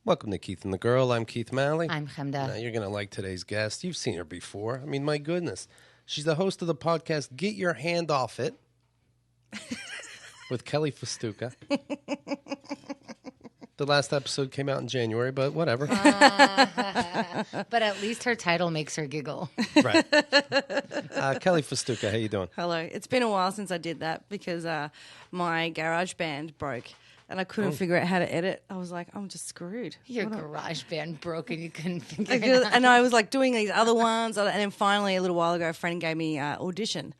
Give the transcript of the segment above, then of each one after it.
Welcome to Keith and the Girl. I'm Keith Malley. I'm Chemda. Now, you're going to like today's guest. You've seen her before. I mean, my goodness. She's the host of the podcast Get Your Hand Off It with Kelly Fastuca. The last episode came out in January, but whatever. But at least her title makes her giggle. Right. Kelly Fastuca, how you doing? Hello. It's been a while since I did that because my garage band broke and I couldn't figure out how to edit. I was like, I'm just screwed. Your garage band broke and you couldn't figure it out. And I was like doing these other ones. And then finally, a little while ago, a friend gave me Audition.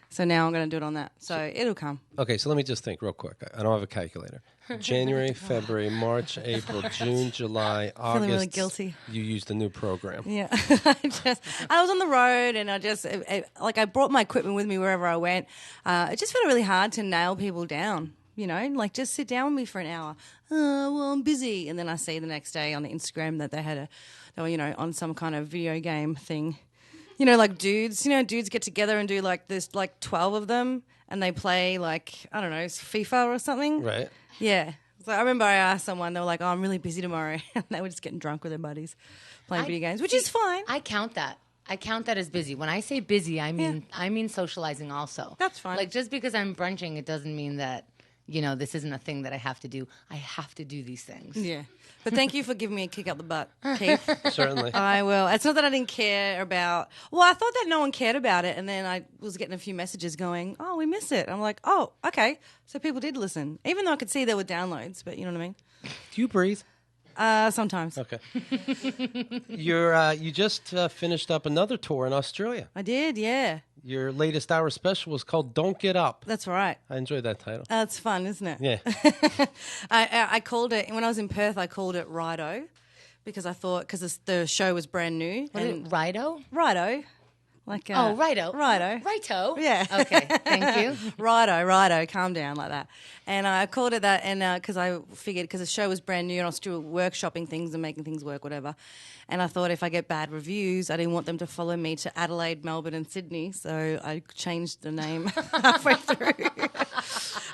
So now I'm going to do it on that. So it'll come. Okay, so let me just think real quick. I don't have a calculator. January, February, March, April, June, July, August. Feeling really guilty. You used a new program. Yeah. I was on the road and I brought my equipment with me wherever I went. It just felt really hard to nail people down. You know, like just sit down with me for an hour. Oh, well, I'm busy. And then I see the next day on the Instagram that they were, on some kind of video game thing. You know, like dudes get together and do like this, like 12 of them and they play like, I don't know, FIFA or something. Right. Yeah. So I remember I asked someone, they were like, oh, I'm really busy tomorrow. And they were just getting drunk with their buddies playing video games, which is fine. I count that. I count that as busy. When I say busy, I mean socializing also. That's fine. Like just because I'm brunching, it doesn't mean that, this isn't a thing that I have to do. I have to do these things. Yeah. But thank you for giving me a kick up the butt, Keith. Certainly. I will. It's not that I didn't care about... Well, I thought that no one cared about it, and then I was getting a few messages going, oh, we miss it. I'm like, oh, okay. So people did listen. Even though I could see there were downloads, but you know what I mean? Do you breathe? Sometimes. Okay. You just finished up another tour in Australia. I did, yeah. Your latest hour special was called Don't Get Up. That's right. I enjoyed that title. It's fun, isn't it? Yeah. I called it, when I was in Perth, I called it Rido because I thought, because the show was brand new. Rido? Rido. Like, Rido. Rido. Righto. Yeah. Okay, thank you. Rido, calm down like that. And I called it that and because I figured, because the show was brand new and I was still workshopping things and making things work, whatever. And I thought if I get bad reviews, I didn't want them to follow me to Adelaide, Melbourne and Sydney. So I changed the name halfway through.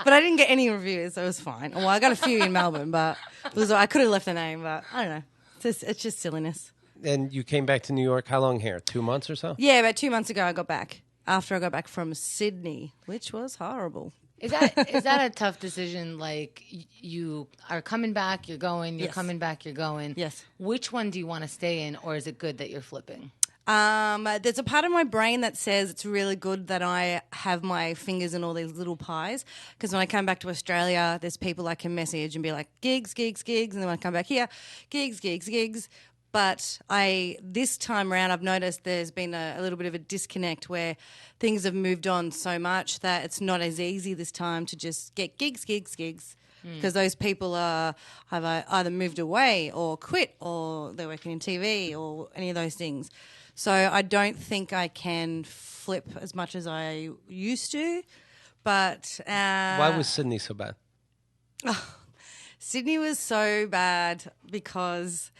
But I didn't get any reviews, so it was fine. Well, I got a few in Melbourne, but I could have left the name, but I don't know. It's just silliness. And you came back to New York, how long here? 2 months or so? Yeah, about 2 months ago I got back. After I got back from Sydney, which was horrible. Is that a tough decision? Like you are coming back, you're going, you're Yes. coming back, you're going. Yes. Which one do you want to stay in, or is it good that you're flipping? There's a part of my brain that says it's really good that I have my fingers in all these little pies because when I come back to Australia, there's people I can message and be like, gigs, gigs, gigs. And then when I come back here, gigs, gigs, gigs. But this time around, I've noticed there's been a little bit of a disconnect where things have moved on so much that it's not as easy this time to just get gigs, gigs, gigs. Because those people have either moved away or quit or they're working in TV or any of those things. So I don't think I can flip as much as I used to. But Why was Sydney so bad? Sydney was so bad because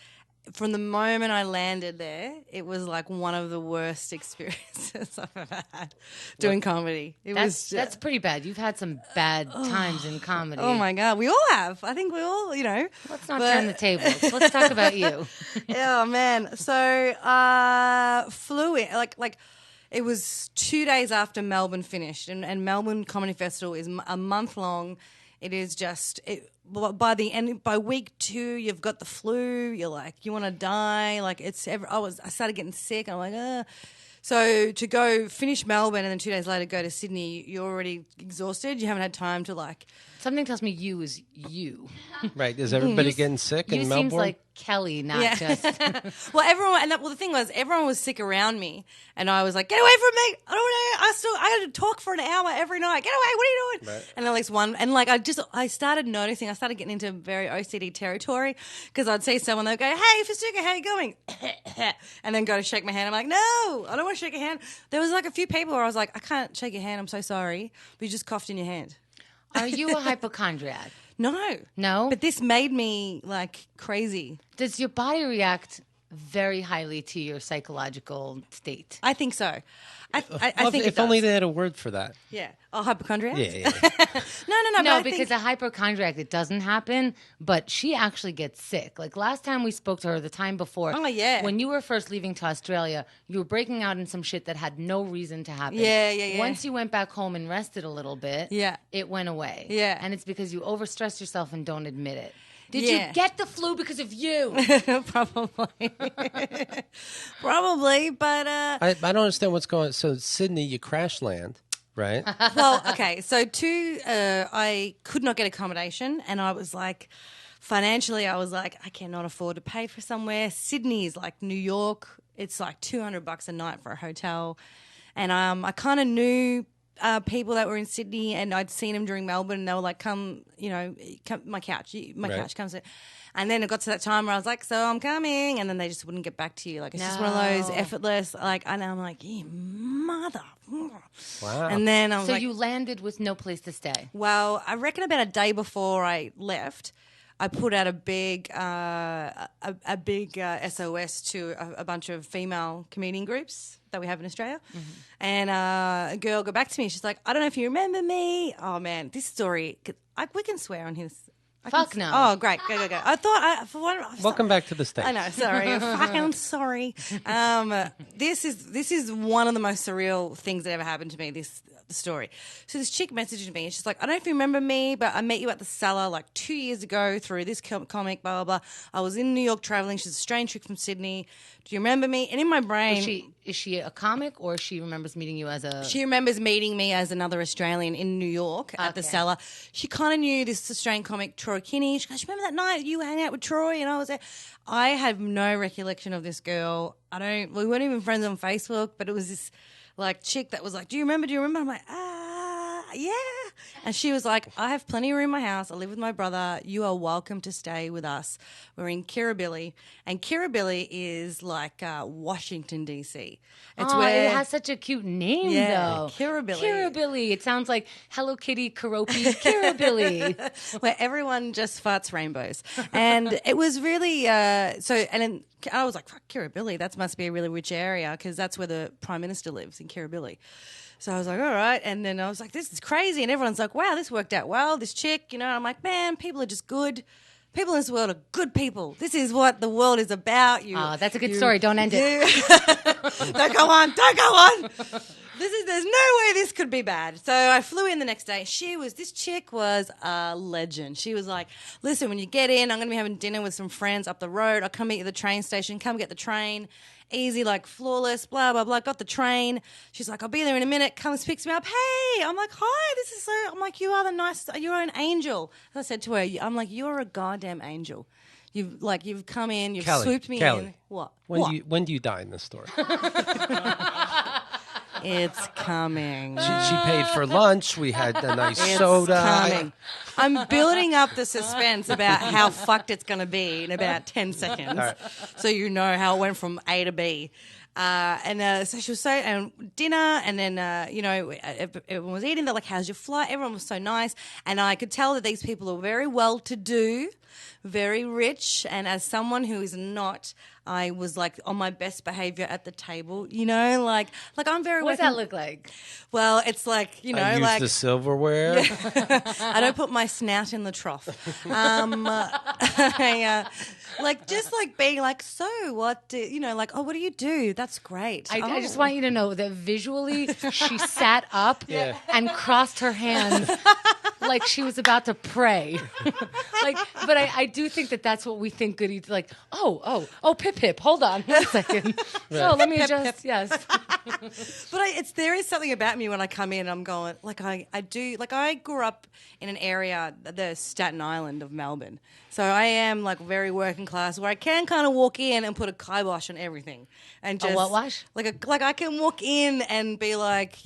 from the moment I landed there, it was like one of the worst experiences I've ever had doing comedy. That's pretty bad. You've had some bad times in comedy. Oh my God, we all have. I think we all, Let's not turn the tables. Let's talk about you. Oh man. So flew in like it was 2 days after Melbourne finished, and Melbourne Comedy Festival is a month long. It is just by week 2 you've got the flu. You're like you want to die. Like I started getting sick. I'm like So to go finish Melbourne and then 2 days later go to Sydney, you're already exhausted. You haven't had time to like. Something tells me you is you. Right. Is everybody getting sick in Melbourne? You seems like Kelly, not just. Well, everyone, the thing was, everyone was sick around me, and I was like, "Get away from me! I had to talk for an hour every night. Get away! What are you doing?" Right. And at least one, and like I started noticing, I started getting into very OCD territory because I'd see someone, they'd go, "Hey, Fastuca, how you going?" and then go to shake my hand. I'm like, "No, I don't want to shake your hand." There was like a few people where I was like, "I can't shake your hand. I'm so sorry, but you just coughed in your hand." Are you a hypochondriac? No. No? But this made me like crazy. Does your body react very highly to your psychological state. I think so. I think if only they had a word for that. Yeah. Oh, hypochondriac? Yeah. No. No, but because a hypochondriac, it doesn't happen, but she actually gets sick. Like last time we spoke to her, the time before. Oh, yeah. When you were first leaving to Australia, you were breaking out in some shit that had no reason to happen. Yeah. Once you went back home and rested a little bit, Yeah. it went away. Yeah. And it's because you overstressed yourself and don't admit it. Did Yeah. you get the flu because of you? Probably. Probably, but I don't understand what's going on. So Sydney, you crash land, right? well, okay. So I could not get accommodation, and I was like, financially, I was like, I cannot afford to pay for somewhere. Sydney is like New York. It's like $200 a night for a hotel, and I kind of knew people that were in Sydney, and I'd seen them during Melbourne, and they were like, come my couch, couch, come sit. And then it got to that time where I was like, so I'm coming, and then they just wouldn't get back to you. Like, it's just one of those effortless, like, and I'm like, yeah, mother. Wow. And then I was So like, you landed with no place to stay. well, I reckon about a day before I left, I put out a big SOS to a bunch of female comedian groups that we have in Australia. Mm-hmm. And a girl got back to me. She's like, I don't know if you remember me. Oh, man, this story, we can swear on his. Fuck no. Oh, great. Go. I thought, Welcome back to the States. I know, sorry. Fucking sorry. This is one of the most surreal things that ever happened to me, this story. So this chick messaged me and she's like, I don't know if you remember me, but I met you at the Cellar like 2 years ago through this comic, blah, blah, blah. I was in New York traveling. She's a strange chick from Sydney. Do you remember me? And in my brain... Is she a comic, or she remembers meeting you as a... She remembers meeting me as another Australian in New York at the Cellar. She kind of knew this Australian comic, Troy Kinney. She goes, remember that night you hang out with Troy? And I was there. I have no recollection of this girl. We weren't even friends on Facebook, but it was this like chick that was like, do you remember? I'm like, yeah. And she was like, I have plenty of room in my house. I live with my brother. You are welcome to stay with us. We're in Kirribilli. And Kirribilli is like Washington, D.C. It's it has such a cute name, though. Kirribilli. Kirribilli. It sounds like Hello Kitty, Karopi, Kirribilli. Where everyone just farts rainbows. And it was really, and then I was like, fuck, Kirribilli, that must be a really rich area because that's where the Prime Minister lives, in Kirribilli. So I was like, all right. And then I was like, this is crazy. And everyone's like, wow, this worked out well. This chick, I'm like, man, people are just good. People in this world are good people. This is what the world is about. That's a good story. Don't end it. Don't go on. There's no way this could be bad. So I flew in the next day. This chick was a legend. She was like, listen, when you get in, I'm going to be having dinner with some friends up the road. I'll come meet you at the train station. Come get the train. Easy, like flawless, blah, blah, blah. Got the train. She's like, I'll be there in a minute. Comes, picks me up. Hey, I'm like, hi, I'm like, you're an angel. As I said to her, I'm like, you're a goddamn angel. You've come in, Kelly, swooped me Kelly, in. What? When do you die in this story? It's coming. She paid for lunch. We had a nice It's soda. coming. I'm building up the suspense about how fucked it's going to be in about 10 seconds. Right. So you know how it went from A to B. So she was dinner, and then, everyone was eating. They're like, how's your flight? Everyone was so nice. And I could tell that these people are very well-to-do, very rich. And as someone who is not, I was like on my best behavior at the table, like I'm very... What does that look like? Well, it's like, I use the silverware. I don't put my snout in the trough. Being like, so what what do you do? That's great. I just want you to know that visually she sat up and crossed her hands like she was about to pray. But I do think that that's what we think good eats. Like, pip pip. Hold on 1 second. Oh, let me adjust. Yes. But there is something about me when I come in. I'm going I grew up in an area, the Staten Island of Melbourne. So I am like very working class, where I can kind of walk in and put a kibosh on everything, and just what wash? Like I can walk in and be like,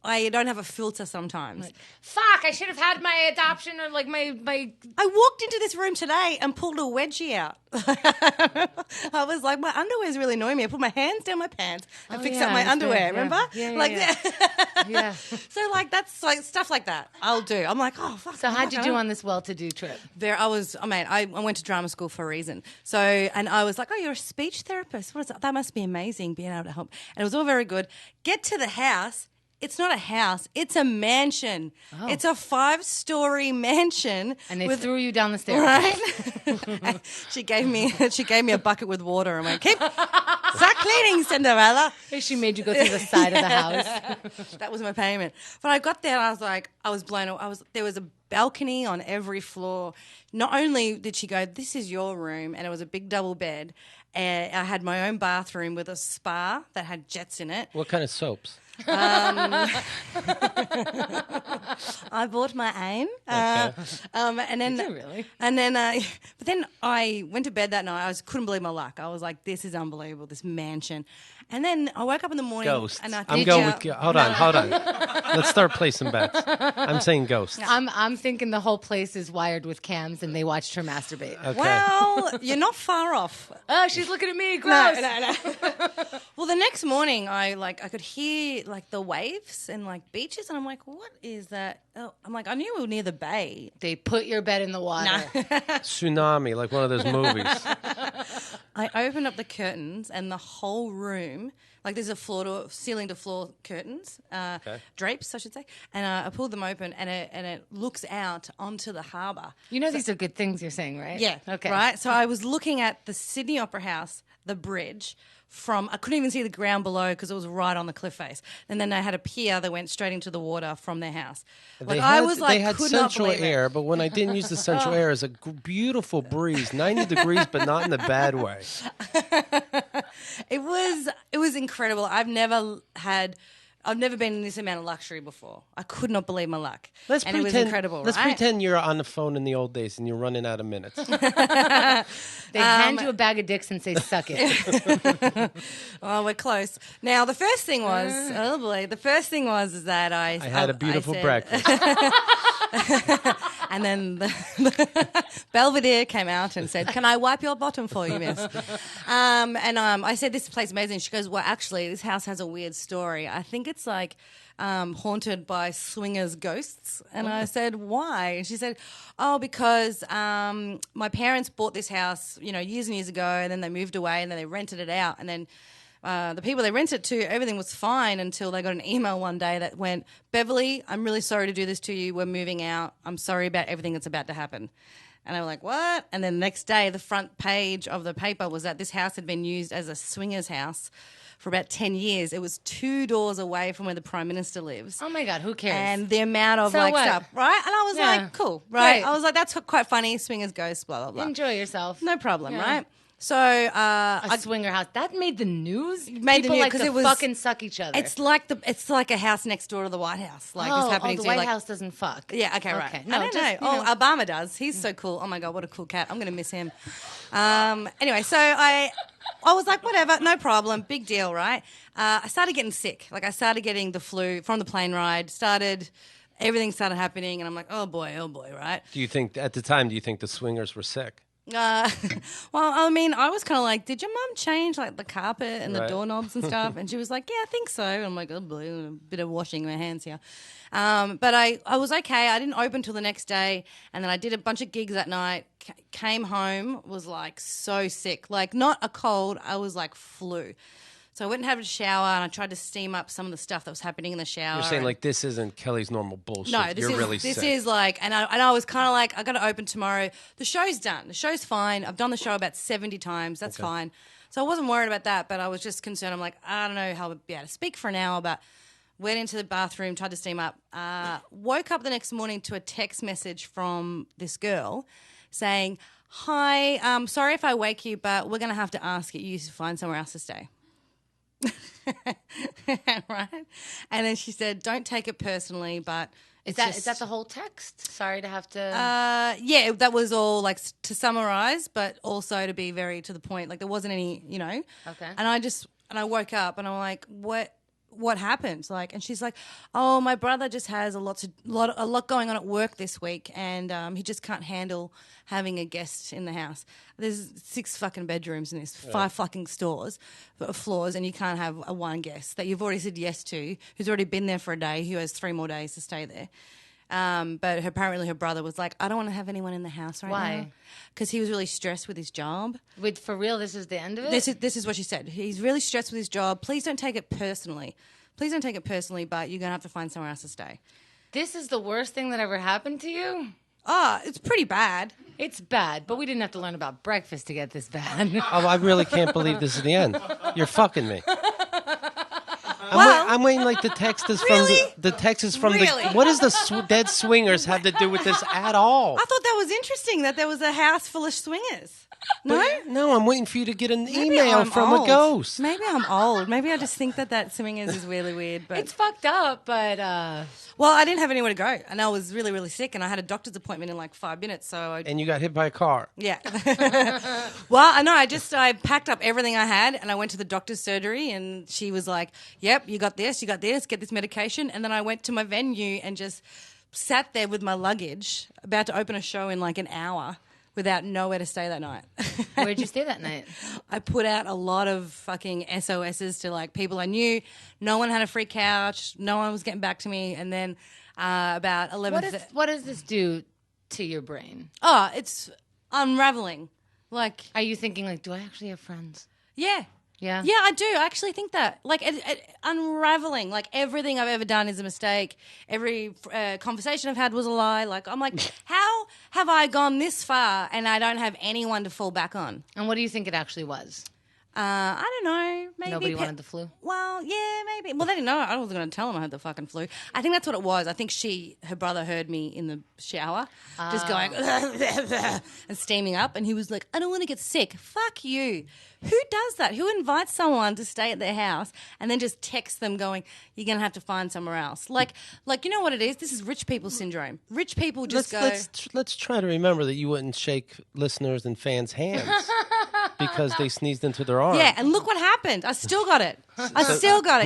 I don't have a filter sometimes. Like, fuck, I should have had my adoption or like my. I walked into this room today and pulled a wedgie out. I was like, my underwear's really annoying me. I put my hands down my pants and fixed up my underwear. Remember? Yeah. So like that's like stuff like that I'll do. I'm like, oh fuck. So how'd you do on this well-to-do trip? I went to drama school for a reason. So, and I was like, oh, you're a speech therapist. What is that? That must be amazing being able to help. And it was all very good. Get to the house. It's not a house. It's a mansion. Oh. It's a 5-story mansion. And they threw you down the stairs. Right? She gave me a bucket with water and went, start cleaning, Cinderella. She made you go through the side of the house. That was my payment. But I got there and I was like, I was blown away. There was a balcony on every floor. Not only did she go, this is your room, and it was a big double bed. And I had my own bathroom with a spa that had jets in it. What kind of soaps? I bought my aim. Okay. And then, Did you really? And then, but then I went to bed that night. Couldn't believe my luck. I was like, "This is unbelievable, this mansion." And then I woke up in the morning. Ghosts. And I'm going with. Hold on. Let's start placing bets. I'm saying ghosts. I'm thinking the whole place is wired with cams, and they watched her masturbate. Okay. Well, you're not far off. Oh, she's looking at me. Gross. No. Well, the next morning, I could hear like the waves and like beaches, and I'm like, "What is that?" Oh, I'm like, I knew we were near the bay. They put your bed in the water. Tsunami, like one of those movies. I opened up the curtains and the whole room, like there's a ceiling to floor curtains, drapes, I should say, and I pulled them open and it looks out onto the harbour. You know these are good things you're saying, right? Yeah. Okay. Right? So I was looking at the Sydney Opera House, the bridge, I couldn't even see the ground below because it was right on the cliff face. And then they had a pier that went straight into the water from their house. They had central air, but when I didn't use the central air, it's a beautiful breeze, 90 degrees, but not in a bad way. It was incredible. I've never been in this amount of luxury before. I could not believe my luck. It was incredible. Let's pretend you're on the phone in the old days and you're running out of minutes. They hand you a bag of dicks and say, suck it. Oh, we're close. Now, the first thing was, is that I had a beautiful breakfast. And then the Belvedere came out and said, "Can I wipe your bottom for you, miss?" I said, "This place is amazing." She goes, "Well, actually, this house has a weird story. I think it's like haunted by swingers' ghosts." And I said, "Why?" And she said, "Oh, because my parents bought this house, years and years ago, and then they moved away, and then they rented it out, and then." The people they rented to, everything was fine until they got an email one day that went, "Beverly, I'm really sorry to do this to you. We're moving out. I'm sorry about everything that's about to happen." And I was like, "What?" And then the next day, the front page of the paper was that this house had been used as a swingers house for about 10 years. It was 2 doors away from where the Prime Minister lives. Oh, my God, who cares? And the amount of So what? stuff, right? And I was like, cool, right? I was like, that's quite funny. Swingers ghosts, blah, blah, blah. Enjoy yourself. No problem, Yeah. right? So a swinger house that made the news. Made People the news like 'cause to it was- fucking suck each other. it's like a house next door to the White House. Like it's happening the to White like, House doesn't fuck. Yeah, okay, right. Okay. No, I don't know. just, you know. Obama does. He's so cool. Oh my God, what a cool cat. I'm going to miss him. Anyway, so I was like, whatever, no problem, big deal, right? I started getting sick. Like I started getting the flu from the plane ride. Everything started happening, and I'm like, oh boy, right? Do you think the swingers were sick? Well, I mean, I was kind of like, did your mum change like the carpet and the Right. doorknobs and stuff? And she was like, yeah, I think so. And I'm like, oh boy, a bit of washing my hands here. But I was okay. I didn't open till the next day. And then I did a bunch of gigs that night, came home, was like so sick. Like not a cold, I was like flu. So I went and had a shower and I tried to steam up some of the stuff that was happening in the shower. You're saying like this isn't Kelly's normal bullshit. No, You're really sick. This is like, and I was kind of like, I got to open tomorrow. The show's done. The show's fine. I've done the show about 70 times. That's fine. So I wasn't worried about that, but I was just concerned. I'm like, I don't know how I'll be able to speak for an hour, but went into the bathroom, tried to steam up. Woke up the next morning to a text message from this girl saying, "Hi, sorry if I wake you, but we're going to have to ask you to find somewhere else to stay." Right, and then she said, "Don't take it personally, but Is that the whole text? Sorry to have to. yeah, that was all like to summarize, but also to be very to the point. Like there wasn't any, Okay. And I woke up and I'm like, what what happened? Like, and she's like, oh, my brother just has a lot going on at work this week, and he just can't handle having a guest in the house. There's 6 fucking bedrooms in this, 5 fucking floors, and you can't have a one guest that you've already said yes to, who's already been there for a day, who has 3 more days to stay there. But apparently her brother was like, I don't want to have anyone in the house right now. Why? Because he was really stressed with his job. For real, this is the end of it? This is what she said. He's really stressed with his job. Please don't take it personally. But you're going to have to find somewhere else to stay. This is the worst thing that ever happened to you? Oh, it's pretty bad. It's bad, but we didn't have to learn about breakfast to get this bad. Oh, I really can't believe this is the end. You're fucking me. I'm waiting like the text is from the text is from Really? the. What does the dead swingers have to do with this at all? I thought that was interesting that there was a house full of swingers. No? No, I'm waiting for you to get an Maybe email I'm from old. a ghost. Maybe I'm old. Maybe I just think that swingers is really weird. But It's fucked up, but well, I didn't have anywhere to go, and I was really, really sick, and I had a doctor's appointment in like 5 minutes. So And you got hit by a car. yeah. Well, I know. I packed up everything I had, and I went to the doctor's surgery, and she was like, "Yep, you got this, get this medication." And then I went to my venue and just sat there with my luggage, about to open a show in like an hour, without nowhere to stay that night. where'd you stay that night? I put out a lot of fucking SOSs to like people I knew. No one had a free couch. No one was getting back to me. And then about 11. What does this do to your brain? Oh, it's unraveling. Like, Are you thinking like, do I actually have friends? yeah. Yeah? Yeah, I do. I actually think that. Like, unraveling. Like, everything I've ever done is a mistake. Every conversation I've had was a lie. Like, I'm like, how have I gone this far and I don't have anyone to fall back on? And what do you think it actually was? I don't know. Maybe Nobody wanted the flu? Well, yeah, maybe. Well, they didn't know. I wasn't going to tell them I had the fucking flu. I think that's what it was. I think her brother heard me in the shower, just going and steaming up, and he was like, "I don't want to get sick." Fuck you. Who does that? Who invites someone to stay at their house and then just texts them going, "You're going to have to find somewhere else"? Like you know what it is? This is rich people syndrome. Rich people just Let's try to remember that you wouldn't shake listeners and fans' hands because they sneezed into their arm. Yeah, and look what happened. I still got it.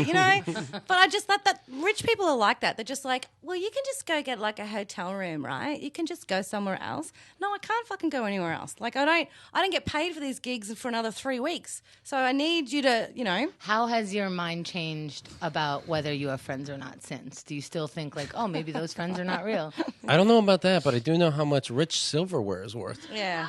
You know? But I just thought that rich people are like that. They're just like, well, you can just go get like a hotel room, right? You can just go somewhere else. No, I can't fucking go anywhere else. Like, I don't get paid for these gigs for another 3 weeks. So I need you to, you know. How has your mind changed about whether you have friends or not since? Do you still think like, oh, maybe those friends are not real? I don't know about that, but I do know how much rich silverware is worth. Yeah.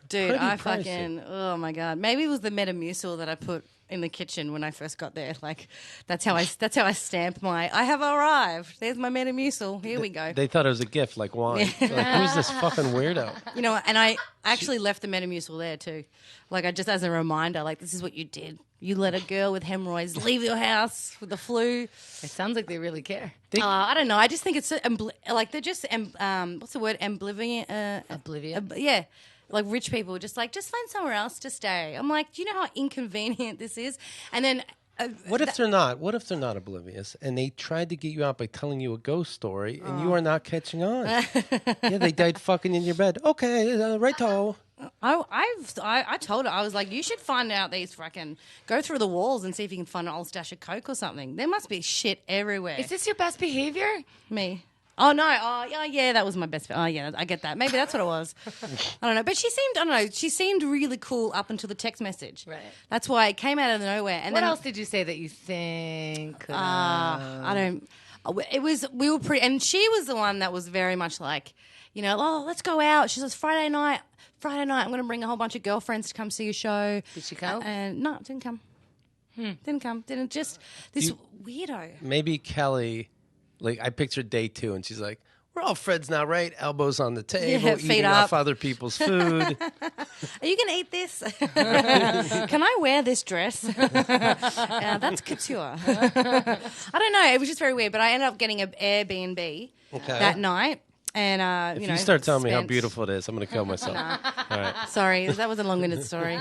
Dude, Pretty I pricey. fucking, oh my God. Maybe it was the Metamucil that I put in the kitchen when I first got there. Like, that's how I stamp I have arrived. There's my Metamucil. Here we go. They thought it was a gift, like wine. Like, who's this fucking weirdo? You know, and I actually left the Metamucil there too. Like, I just as a reminder, like, this is what you did. You let a girl with hemorrhoids leave your house with the flu. It sounds like they really care. I don't know. I just think it's like they're just what's the word? Oblivious. Yeah. Like rich people just find somewhere else to stay. I'm like, do you know how inconvenient this is? And then What if they're not? What if they're not oblivious and they tried to get you out by telling you a ghost story and you are not catching on? Yeah, they died fucking in your bed. Okay, righto. I told her, I was like, you should find out these fucking, go through the walls and see if you can find an old stash of Coke or something. There must be shit everywhere. Is this your best behavior? Me? Oh, no. Oh, yeah, that was my best. Oh, yeah, I get that. Maybe that's what it was. I don't know. But she seemed really cool up until the text message. Right. That's why it came out of nowhere. And what then, else did you say that you think? I don't, we were pretty, and she was the one that was very much like, you know, oh, let's go out. She says, Friday night, I'm going to bring a whole bunch of girlfriends to come see your show. Did she come? And no, didn't come. Didn't come. Didn't just, this weirdo. Maybe Kelly, like I pictured day 2 and she's like, we're all friends now, right? Elbows on the table, feet eating up. off other people's food. Are you going to eat this? Can I wear this dress? That's couture. I don't know. It was just very weird. But I ended up getting an Airbnb that night. And, If you start telling me how beautiful it is, I'm going to kill myself. All right. Sorry, that was a long-winded story.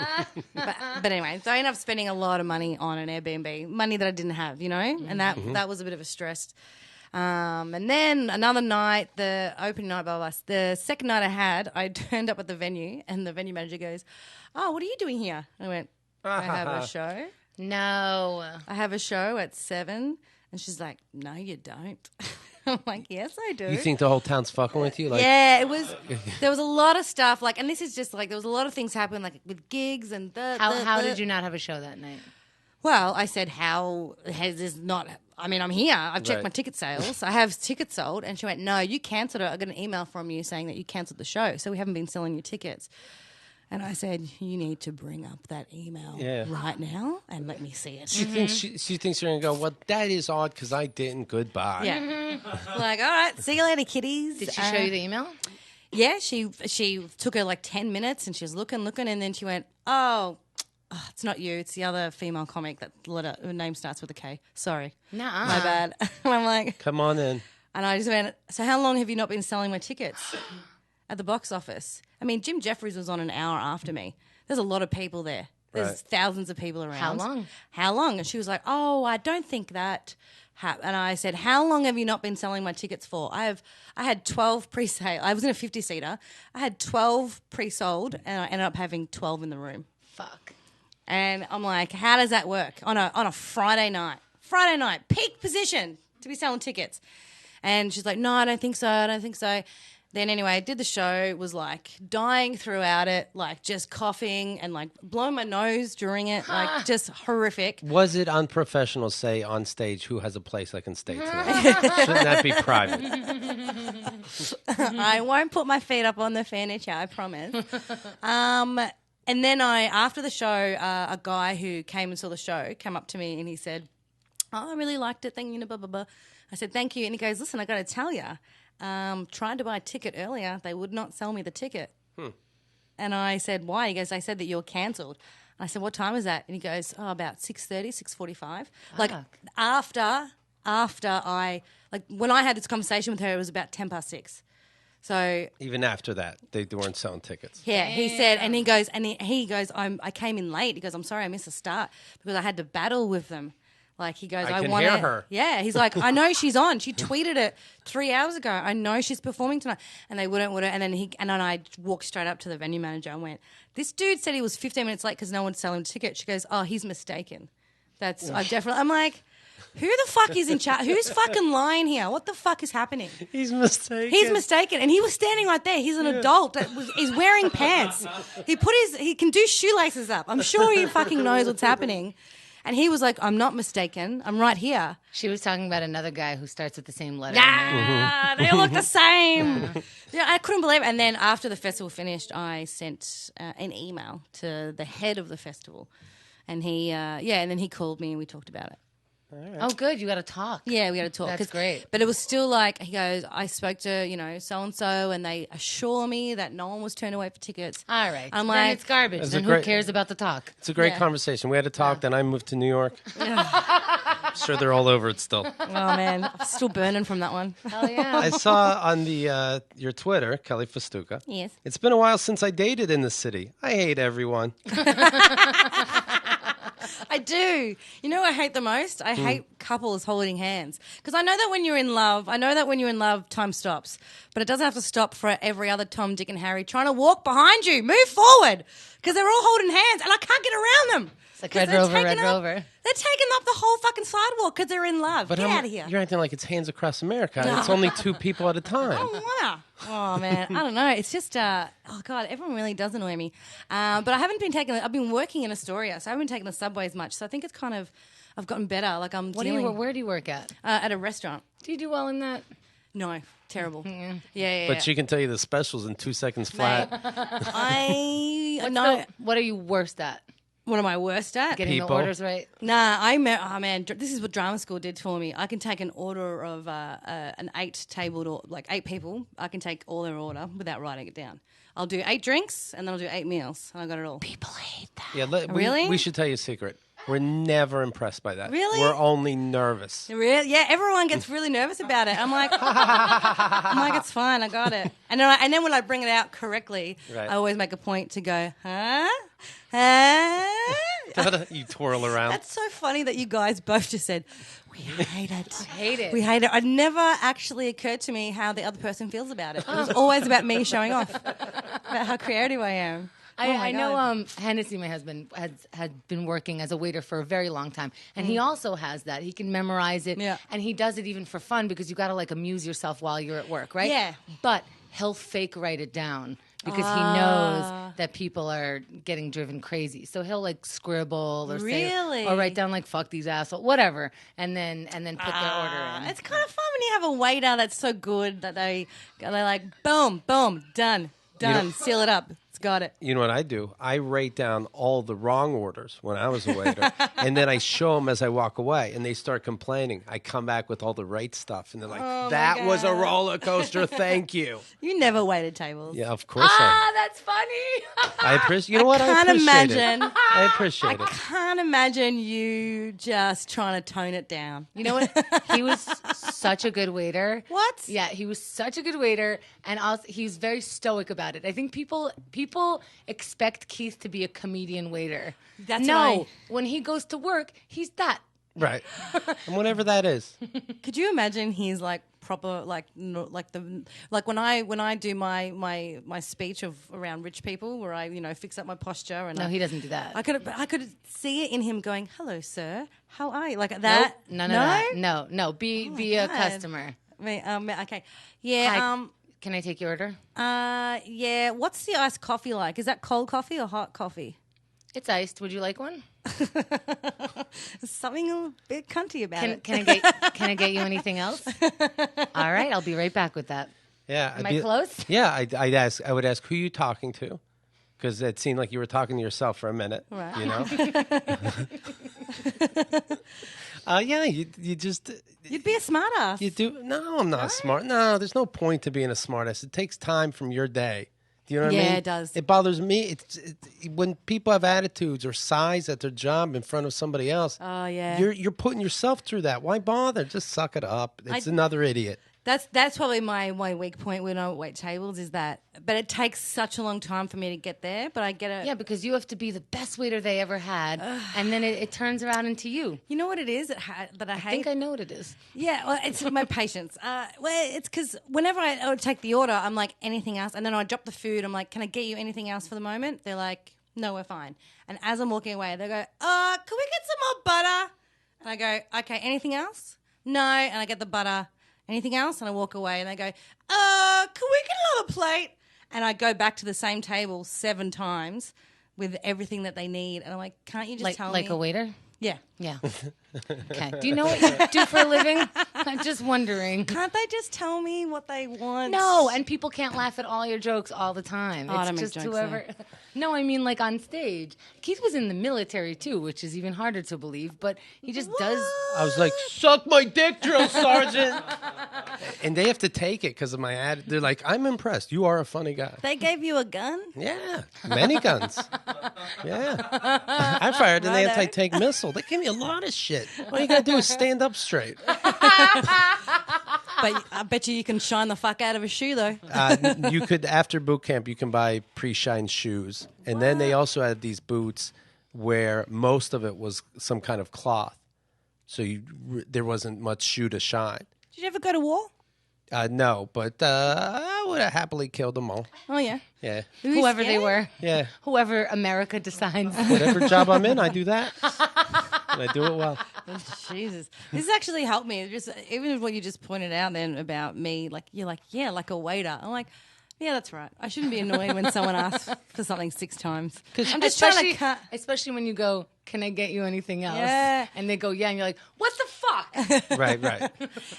But anyway, so I ended up spending a lot of money on an Airbnb, money that I didn't have, you know? And that was a bit of a stress. And then another night, the opening night, blah, blah, blah. The second night I turned up at the venue, and the venue manager goes, oh, what are you doing here? I went, I have a show. No. I have a show at 7. And she's like, no, you don't. I'm like, yes, I do. You think the whole town's fucking with you? Like, yeah, it was. There was a lot of stuff like, and this is just like there was a lot of things happen like with gigs and How did you not have a show that night? Well, I said, how has this not? I mean, I'm here. I've checked my ticket sales. I have tickets sold, and she went, no, you cancelled it. I got an email from you saying that you cancelled the show, so we haven't been selling your tickets. And I said, you need to bring up that email right now and let me see it. She thinks you're going to go, well, that is odd because I didn't. Goodbye. Yeah. Like, all right, see you later, kiddies. Did she show you the email? Yeah, she took her like 10 minutes and she was looking, and then she went, oh, it's not you. It's the other female comic that her name starts with a K. Sorry. Nuh-uh. My bad. And I'm like... Come on in. And I just went, so how long have you not been selling my tickets at the box office? I mean, Jim Jeffries was on an hour after me. There's a lot of people there. There's thousands of people around. How long? How long? And she was like, oh, I don't think that. And I said, how long have you not been selling my tickets for? I had 12 pre-sale. I was in a 50-seater. I had 12 pre-sold, and I ended up having 12 in the room. Fuck. And I'm like, how does that work on a Friday night? Friday night, peak position to be selling tickets. And she's like, no, I don't think so. Then anyway, I did the show, was like dying throughout it, like just coughing and like blowing my nose during it, like just horrific. Was it unprofessional, say, on stage, who has a place I can stay tonight? Shouldn't that be private? I won't put my feet up on the furniture, I promise. And then after the show, a guy who came and saw the show came up to me and he said, oh, I really liked it, thank you, blah, blah, blah. I said, thank you. And he goes, listen, I got to tell you, tried to buy a ticket earlier. They would not sell me the ticket. And I said, why? He goes, they said that you're cancelled. I said, what time is that? And he goes, oh, about 6:30, 6:45. Like after when I had this conversation with her, it was about 6:10. So even after that, they weren't selling tickets. Yeah, he said, and he goes, I came in late. He goes, I'm sorry, I missed the start because I had to battle with them. Like he goes, I can want hear her. Yeah, he's like, I know she's on. She tweeted it 3 hours ago. I know she's performing tonight, and they wouldn't. And then I walked straight up to the venue manager and went, this dude said he was 15 minutes late because no one would sell him a ticket. She goes, oh, he's mistaken. I'm like, who the fuck is in charge? Who's fucking lying here? What the fuck is happening? He's mistaken. He's mistaken. And he was standing right there. He's an adult. He's wearing pants. He can do shoelaces up. I'm sure he fucking knows what's happening. And he was like, I'm not mistaken. I'm right here. She was talking about another guy who starts with the same letter. Yeah, they all look the same. Yeah, I couldn't believe it. And then after the festival finished, I sent an email to the head of the festival. And and then he called me and we talked about it. Right. Oh, good. You got to talk. Yeah, we got to talk. That's great. But it was still like, he goes, I spoke to, so-and-so, and they assure me that no one was turned away for tickets. All right. I'm then it's garbage. Then who cares about the talk? It's a great conversation. We had a talk, then I moved to New York. I'm sure they're all over it still. Oh, man. I'm still burning from that one. Hell yeah. I saw on your Twitter, Kelly Fastuca. Yes. It's been a while since I dated in the city. I hate everyone. I do. You know what I hate the most? I hate couples holding hands. Because I know that when you're in love, time stops. But it doesn't have to stop for every other Tom, Dick and Harry trying to walk behind you. Move forward. Because they're all holding hands and I can't get around them. It's like Red Rover. They're taking up the whole fucking sidewalk because they're in love. Get out of here. You're acting like it's Hands Across America. No. It's only 2 people at a time. I don't wanna. Oh, man. I don't know. It's just, oh, God, everyone really does annoy me. But I haven't been I've been working in Astoria, so I haven't been taking the subway as much. So I think it's kind of, I've gotten better. Like where do you work at? At a restaurant. Do you do well in that? No. Terrible. Yeah. But she can tell you the specials in 2 seconds flat. What are you worst at? What am I worst at? Getting the orders right? Nah, this is what drama school did for me. I can take an order of an 8-tabled, or like 8 people. I can take all their order without writing it down. I'll do 8 drinks and then I'll do 8 meals. And I got it all. People hate that. Yeah, really? We should tell you a secret. We're never impressed by that. Really? We're only nervous. Really? Yeah, everyone gets really nervous about it. I'm like, it's fine, I got it. And then when I bring it out correctly, I always make a point to go, huh? You twirl around. That's so funny that you guys both just said, we hate it. Hate it. We hate it. It never actually occurred to me how the other person feels about it. It was always about me showing off, about how creative I am. I know Hennessy, my husband, had been working as a waiter for a very long time. And he also has that. He can memorize it. Yeah. And he does it even for fun because you got to like amuse yourself while you're at work, right? Yeah. But he'll fake write it down because he knows that people are getting driven crazy. So he'll like scribble or say, or write down like "fuck these assholes," whatever, and then put their order in. It's kind of fun when you have a waiter that's so good that they're like, boom, boom, done, seal it up. It's got it. You know what I do? I write down all the wrong orders when I was a waiter, and then I show them as I walk away, and they start complaining. I come back with all the right stuff, and they're like, "That was a roller coaster. Thank you." You never waited tables. Yeah, of course. That's funny. I appreciate. You know what? I appreciate it. I appreciate it. I can't imagine you just trying to tone it down. You know what? He was such a good waiter. What? Yeah, he was such a good waiter, and also he's very stoic about it. I think people expect Keith to be a comedian waiter. That's right. When he goes to work, he's that. Right. And whatever that is. Could you imagine he's like proper like when I do my speech around rich people where I fix up my posture and he doesn't do that. I could see it in him going, "Hello, sir. How are you?" Like that. Nope. None of that. No. Be a customer. Okay. Yeah. Hi. Can I take your order? Yeah. What's the iced coffee like? Is that cold coffee or hot coffee? It's iced. Would you like one? There's something a bit cunty about it. Can I get you anything else? All right, I'll be right back with that. Yeah. Am I close? Yeah. I would ask who you talking to, because it seemed like you were talking to yourself for a minute. Right. You know. Yeah. You just. You'd be a smartass. You do? No, I'm not smart. No, there's no point to being a smartass. It takes time from your day. Do you know what I mean? Yeah, it does. It bothers me. It's when people have attitudes or size at their job in front of somebody else. Oh yeah. You're putting yourself through that. Why bother? Just suck it up. It's another idiot. That's probably my weak point when I wait tables is that. But it takes such a long time for me to get there. But I get it. Yeah, because you have to be the best waiter they ever had, and then it turns around into you. You know what it is that I hate? I think I know what it is. Yeah, well, it's my patience. Well, it's because whenever I would take the order, I'm like, anything else? And then I drop the food. I'm like, can I get you anything else for the moment? They're like, no, we're fine. And as I'm walking away, they go, can we get some more butter? And I go, okay, anything else? No. And I get the butter. Anything else? And I walk away and they go, can we get another plate? And I go back to the same table 7 times with everything that they need. And I'm like, can't you just tell me? Like a waiter? Yeah. Yeah. Okay. Do you know what you do for a living? I'm just wondering. Can't they just tell me what they want? No, and people can't laugh at all your jokes all the time. I It's don't just make jokes, whoever. No, I mean like on stage. Keith was in the military too, which is even harder to believe, but he just does. I was like, suck my dick, drill sergeant. And they have to take it because of my ad. They're like, I'm impressed. You are a funny guy. They gave you a gun? Yeah, many guns. Yeah, I fired an anti-tank missile. They gave me a lot of shit. All you gotta do is stand up straight. But I bet you can shine the fuck out of a shoe, though. You could, after boot camp, you can buy pre-shined shoes. And then they also had these boots where most of it was some kind of cloth. So there wasn't much shoe to shine. Did you ever go to war? No, but I would have happily killed them all. Oh, yeah. Yeah. Whoever they were. Yeah. Whoever America decides. Whatever job I'm in, I do that. And I do it well. Jesus. This has actually helped me. Just even what you just pointed out then about me, like, you're like, yeah, like a waiter. I'm like, yeah, that's right. I shouldn't be annoyed when someone asks for something 6 times. I'm just trying to cut. Especially when you go, can I get you anything else? Yeah. And they go, yeah. And you're like, what the fuck? Right.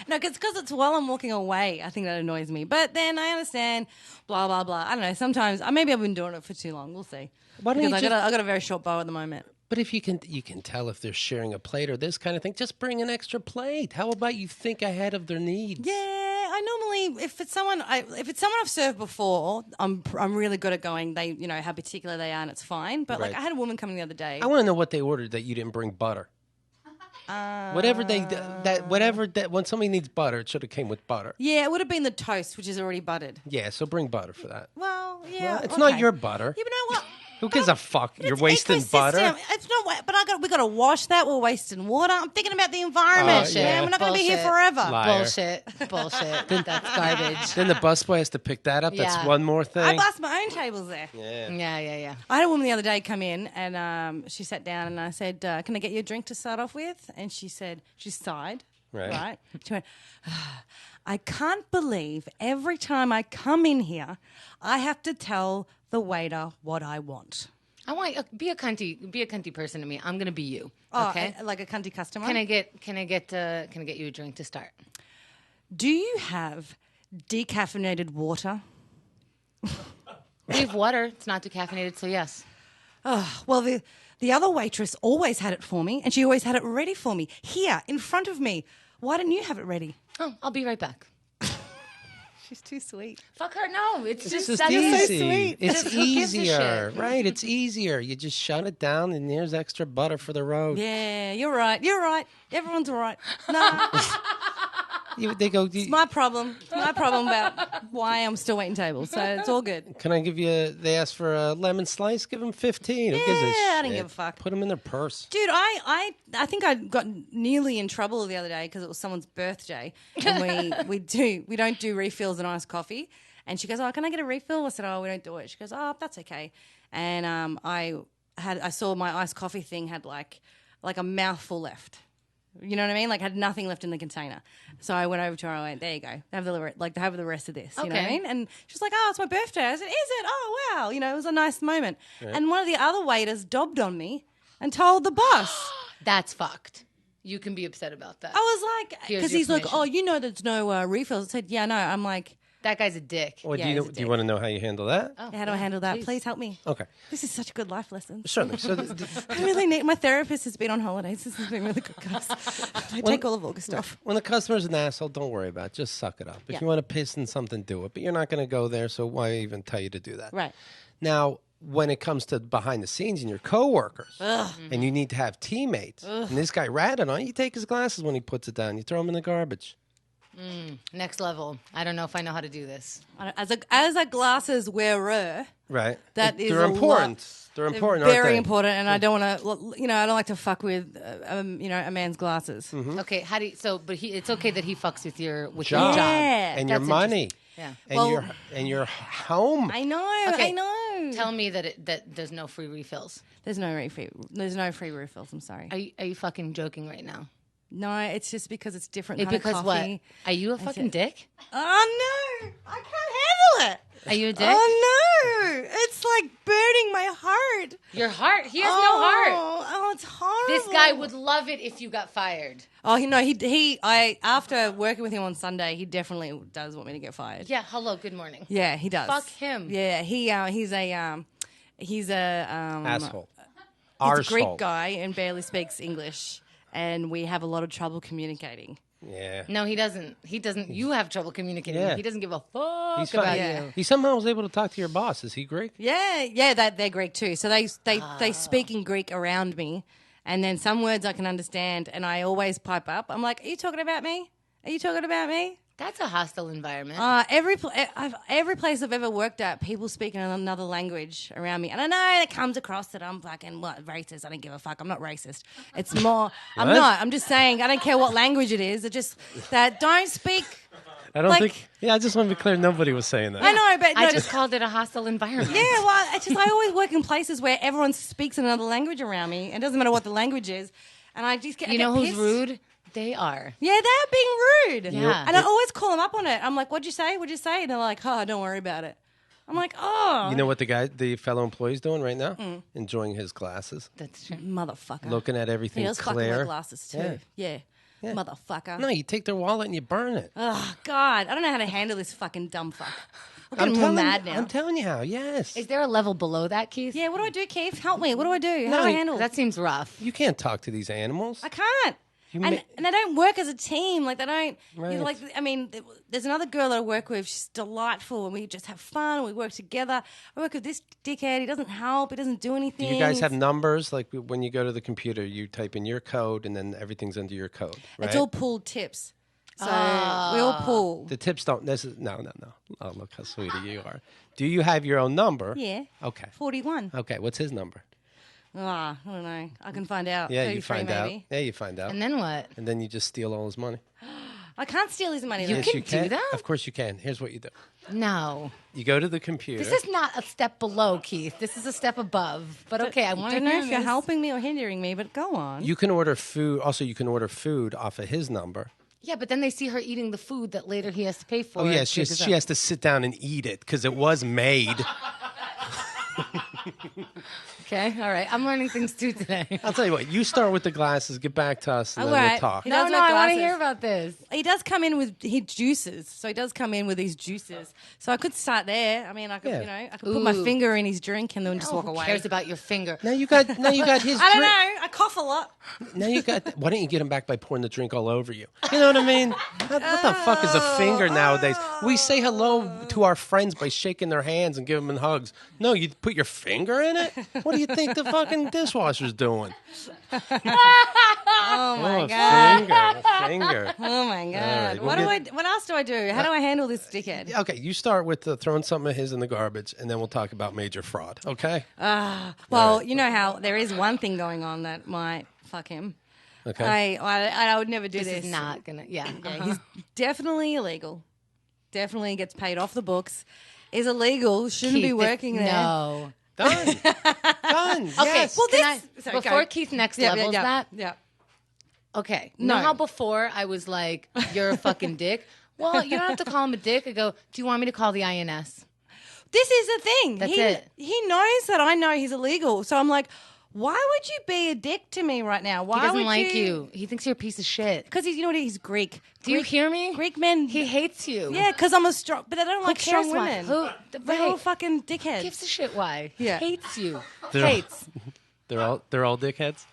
No, because it's while I'm walking away, I think that annoys me. But then I understand, blah, blah, blah. I don't know. Sometimes, maybe I've been doing it for too long. We'll see. Because I got a very short bow at the moment. But if you can tell if they're sharing a plate or this kind of thing, just bring an extra plate. How about you think ahead of their needs? Yeah, I normally, if it's someone I've served before, I'm really good at going. They, how particular they are, and it's fine. But like, I had a woman coming the other day. I want to know what they ordered that you didn't bring butter. When somebody needs butter, it should have came with butter. Yeah, it would have been the toast, which is already buttered. Yeah, so bring butter for that. Well, yeah, it's not your butter. Yeah, but you know what? Who gives a fuck? You're wasting ecosystem. butter. It's not, but we got to wash that. We're wasting water. I'm thinking about the environment. Bullshit. Man, we're not going to be here Bullshit. forever. Liar. Bullshit. That's garbage. Then the busboy has to pick that up. That's Yeah. one more I thing. bust my own tables there. Yeah. I had a woman the other day come in and she sat down and I said, can I get you a drink to start off with? And she said, she sighed. Right. She went, I can't believe every time I come in here, I have to tell the waiter what I want. I want be a cunty person to me. I'm gonna be you. Oh, Okay. like a cunty customer. Can I get you a drink to start? Do you have decaffeinated water? We have water. It's not decaffeinated, so yes. Well, the other waitress always had it for me, and she always had it ready for me here in front of me. Why didn't you have it ready? Oh, I'll be right back. She's too sweet. Fuck her. No, it's It's just just easy. sweet. It's Who gives a easier, shit? right? It's easier. You just shut it down, and there's extra butter for the road. Yeah, you're right. You're right. Everyone's all right. No, They go. it's my problem. It's my problem about why I'm still waiting tables. So it's all good. Can I give you? They asked for a lemon slice. Give them 15. Who gives a Yeah, I shit? don't give a fuck. Put them in their purse. Dude, I think I got nearly in trouble the other day because it was someone's birthday, and we don't do refills in iced coffee. And she goes, "Oh, can I get a refill?" I said, "Oh, we don't do it." She goes, "Oh, that's okay." And I saw my iced coffee thing had like a mouthful left. You know what I mean? Like had nothing left in the container. So I went over to her and I went, "There you go. Have the rest of this." You know what I Okay. mean? And she's like, "Oh, it's my birthday." I said, "Is it? Oh, wow." You know, it was a nice moment. And one of the other waiters dobbed on me and told the boss. That's fucked. You can be upset about that. I was like, Here's because your he's like, commission. "Oh, you know, there's no refills." I said, "Yeah, no." I'm like, That guy's a dick. Or Yeah, do you he's a do you dick. want to know how you handle that? Oh, "How do I handle that? please. Please help me." Okay, This is such a good life lesson. certainly. So I really need. My therapist has been on holidays. This has been really good, guys. I take all of August off. when the customer's an asshole, don't worry about it. Just suck it up. If Yeah. you want to piss in something, do it. But you're not going to go there, so why even tell you to do that? Right. Now, when it comes to behind the scenes and your coworkers, and you need to have teammates, and this guy ratted on you, take his glasses when he puts it down. You throw them in the garbage. Next level. I don't know if I know how to do this. As a glasses wearer, Right. That is They're a important. They're they're important, aren't very they? important, and I don't want to. I don't like to fuck with, a man's glasses. Mm-hmm. Okay, how do you, but it's okay that he fucks with your Job. job. Yeah. And your That's money. Yeah. And Well- your home. I know. Okay. I know. Tell me that there's no free refills. There's no free refills. I'm sorry. Are you fucking joking right now? No, it's just because it's different. It, kind because of what? coffee. Are you a fucking dick? Oh no, I can't handle it. Are you a dick? Oh no, it's like burning my heart. Your heart. He has no heart. Oh, it's horrible. This guy would love it if you got fired. Oh, after working with him on Sunday, he definitely does want me to get fired. Yeah. Hello. Good morning. Yeah, he does. Fuck him. Yeah, he's a Asshole. he's a Greek Arsehole. guy and barely speaks English, and we have a lot of trouble communicating. Yeah. No, he doesn't. He doesn't. You have trouble communicating. Yeah. He doesn't give a fuck He's about fine. you. He somehow was able to talk to your boss. Is he Greek? Yeah, they're Greek too. So they speak in Greek around me, and then some words I can understand, and I always pipe up. I'm like, "Are you talking about me? Are you talking about me?" That's a hostile environment. Every place I've ever worked at, people speak in another language around me, and I know it comes across that I'm fucking racist. I don't give a fuck. I'm not racist. It's more. I'm What? not. I'm just saying. I don't care what language it is. It's just that don't speak. I don't Like- think. Yeah, I just want to be clear. Nobody was saying that. I know, but I no, just called it a hostile environment. yeah. Well, I always work in places where everyone speaks another language around me. It doesn't matter what the language is, and I just get. You I get know who's pissed. rude? They are. Yeah, they're being rude. Yeah. And I always call them up on it. I'm like, "What'd you say? What'd you say?" And they're like, "Oh, don't worry about it." I'm like, "Oh, You know what the fellow employee's doing right now? Mm. Enjoying his glasses, That's true. motherfucker." looking at everything He was fucking my clear. glasses too. Yeah. Motherfucker. No, you take their wallet and you burn it. Oh, God. I don't know how to handle this fucking dumb fuck. I'm getting more mad now. I'm telling you how. Yes. Is there a level below that, Keith? Yeah, what do I do, Keith? Help me. What do I do? How No, do I handle That seems rough. You can't talk to these animals. I can't. You And, ma- and they don't work as a team. Like, they don't. Right. You know, like, I mean, there's another girl that I work with. She's delightful. And we just have fun. We work together. I work with this dickhead. He doesn't help. He doesn't do Do anything. you guys have numbers? Like when you go to the computer, you type in your code and then everything's under your code, right? It's all pulled tips. So we all pool. The tips don't. No. Oh, look how sweet you are. Do you have your own number? Yeah. Okay. 41. Okay. What's his number? I don't know. I can find out. Yeah, 33 you find maybe. out. Yeah, you find out. And then what? And then you just steal all his money. I can't steal his money. You though. can do that? Of course you can. Here's what you do. No. You go to the computer. This is not a step below, Keith. This is a step above. But okay, I want to don't know hear if you're this. helping me or hindering me, but go on. You can order food. Also, you can order food off of his number. Yeah, but then they see her eating the food that later he has to pay for. Oh, yeah. It She goes up. has to sit down and eat it because it was made. Okay, all right. I'm learning things too today. I'll tell you what. You start with the glasses. Get back to us, and All then we'll right. talk. He No, does no, wear I want to glasses. hear about this. He does come in with his juices. So he does come in with his juices. So I could start there. I mean, I could, Yeah. I could put my Ooh. finger in his drink and then just walk Who away. cares about your finger? Now you got his I don't drink. know. I cough a lot. Now you got. Why don't you get him back by pouring the drink all over you? You know what I mean? What the fuck is a finger nowadays? We say hello to our friends by shaking their hands and giving them hugs. No, you put your finger in it. What do you think the fucking dishwasher's doing? Oh my god. A finger. Oh my god. right, we'll What else do I do? How do I handle this dickhead? Okay, you start with throwing something of his in the garbage, and then we'll talk about major fraud. Okay? Well, you know how there is one thing going on that might fuck him. Okay. I would never do This this. is not gonna. Yeah, He's definitely illegal. Definitely gets paid off the books. Is illegal. Shouldn't be Keith, working there. No. Done. Done. Okay. Yes. Well, Can this- I, sorry, before go. Keith next Yeah, levels that. Yeah. Okay. No. Know how before I was like, "You're a fucking dick." Well, you don't have to call him a dick. I go, "Do you want me to call the INS?" This is the thing. That's he, it. He knows that I know he's illegal. So I'm like, why would you be a dick to me right now? Why He doesn't would like you. He thinks you're a piece of shit. Because you know what? He's Greek. Do you hear me? Greek men. He hates you. Yeah, because I'm a strong. But I don't like cares strong why? women. Who- They're right. all fucking dickheads. Gives a shit why. Yeah. Hates you. They're- Hates. They're all dickheads.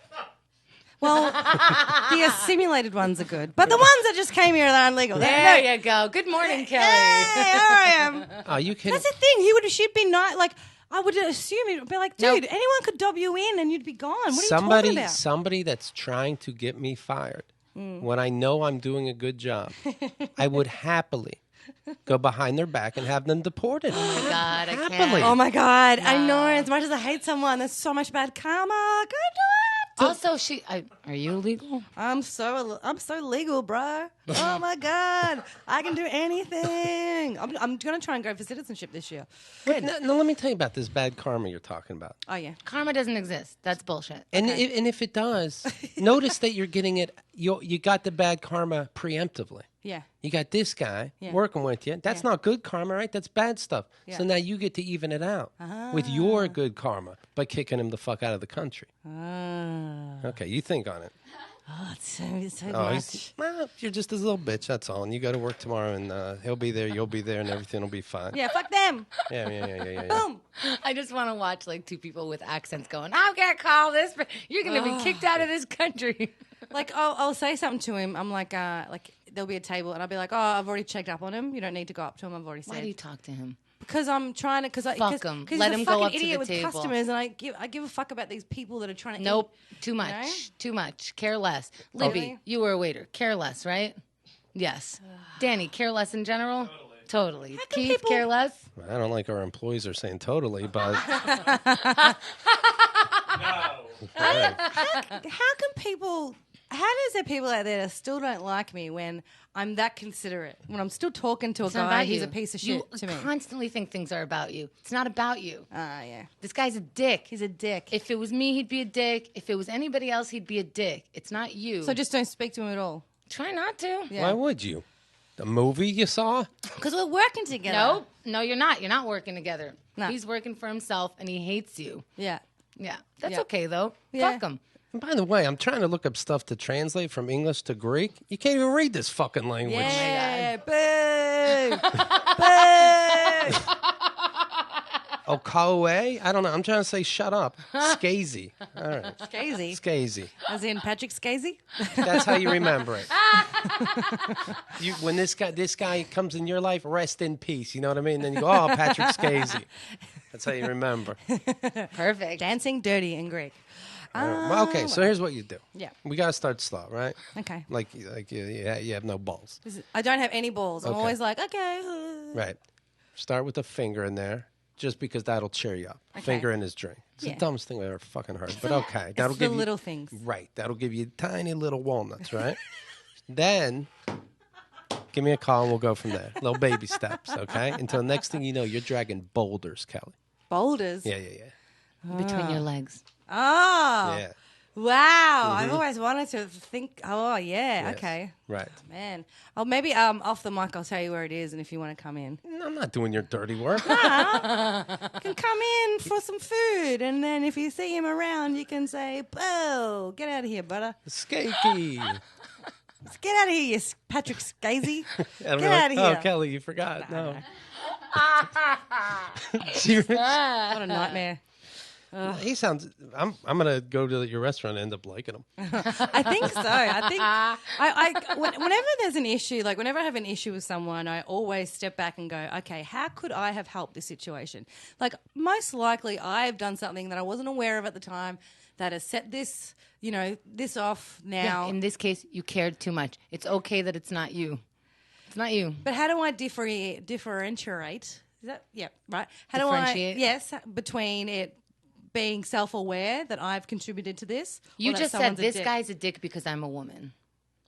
Well, the assimilated ones are good, but the ones that just came here that are illegal. There you go. Good morning, Kelly. Hey, here I am. Oh, you kidding? That's the thing. She'd be not like. I would assume it'd be like, dude, Nope. anyone could dob you in and you'd be gone. What are you talking about? Somebody that's trying to get me fired Mm. when I know I'm doing a good job, I would happily go behind their back and have them deported. Oh my God, I Happily. can't. Oh my god, I know. As much as I hate someone, there's so much bad karma. Go do it. Also, are you illegal? I'm so legal, bro. Oh my god, I can do anything. I'm gonna try and go for citizenship this year. No, let me tell you about this bad karma you're talking about. Oh yeah. Karma doesn't exist. That's bullshit. And if it does, notice that you're getting it. You got the bad karma preemptively. Yeah. You got this guy Yeah. working with you. That's not good karma, right? That's bad stuff. Yeah. So now you get to even it out with your good karma by kicking him the fuck out of the country. Okay, you think on it. Oh, it's so Oh, much. well, you're just a little bitch. That's all. And you go to work tomorrow, and he'll be there, you'll be there, and everything will be fine. Yeah, fuck them. Yeah. Boom. I just want to watch like two people with accents going, "I'm gonna call this. You're gonna be kicked out of this country." Like I'll say something to him. I'm like there'll be a table, and I'll be like, oh, I've already checked up on him. You don't need to go up to him. I've already said. Why do you talk to him? Because I'm trying to. Fuck 'em. Because Let he's him a go fucking up to the idiot with table. customers, and I give a fuck about these people that are trying to. Nope. Eat. Too much. know? Too much. Care less. Libby, Really? you were a waiter. Care less, right? Yes. Danny, care less in general? Totally. can Keith, people- care less? I don't like our employees are saying totally, but How can people? How does there people out there that still don't like me when I'm that considerate? When I'm still talking to a It's not guy about who's you. a piece of You shit to me. constantly think things are about you. It's not about you. Yeah. This guy's a dick. He's a dick. If it was me, he'd be a dick. If it was anybody else, he'd be a dick. It's not you. So just don't speak to him at all. try not to. Yeah. why would you? The movie you saw? Because we're working together. No, no, you're not. You're not working together. No. He's working for himself, and he hates you. Yeah. Yeah, that's Yeah. okay though. Yeah. Fuck him. And by the way, I'm trying to look up stuff to translate from English to Greek. You can't even read this fucking language. Yeah. Boo. Boo. Oh, Kaue? I don't know. I'm trying to say shut up. Skazy. All right. Skazy. Skazy. As in Patrick Skazy? That's how you remember it. When this guy comes in your life, rest in peace. You know what I mean? Then you go, oh, Patrick Skazy. That's how you remember. Perfect. Dancing dirty in Greek. Well, okay, so here's what you do. Yeah. We got to start slow, right? Okay. Like you have no balls. I don't have any balls. I'm Okay. always like, okay. Right. Start with a finger in there, just because that'll cheer you up. Finger in his drink. It's the dumbest thing I've ever fucking heard, but okay. That'll It's give the you little things. Right. That'll give you tiny little walnuts, right? Then give me a call and we'll go from there. Little baby steps, okay? Until the next thing you know, you're dragging boulders, Kelly. Boulders? Yeah. Between your legs. Oh. Yeah. Wow. I've always wanted to think. Oh, yeah. Yes. Okay. Right. Man. Oh, maybe off the mic, I'll tell you where it is, and if you want to come in. No, I'm not doing your dirty work. You can come in for some food, and then if you see him around, you can say, "Oh, get out of here, butter. Skakey. Get out of here, you Patrick Skazy. And Get we're out of here." Oh, Kelly, you forgot. No. What a nightmare. He sounds. I'm gonna go to your restaurant and end up liking him. I think so. I think whenever there's an issue, like whenever I have an issue with someone, I always step back and go, okay, how could I have helped this situation? Like most likely I've done something that I wasn't aware of at the time that has set this, this off now. Yeah, in this case, you cared too much. It's okay that it's not you. It's not you. But how do I differentiate? Is that, yeah, right. How Differentiate? do I, yes, between it being self-aware that I've contributed to this? You or that just said someone's a this dick? guy's a dick because I'm a woman.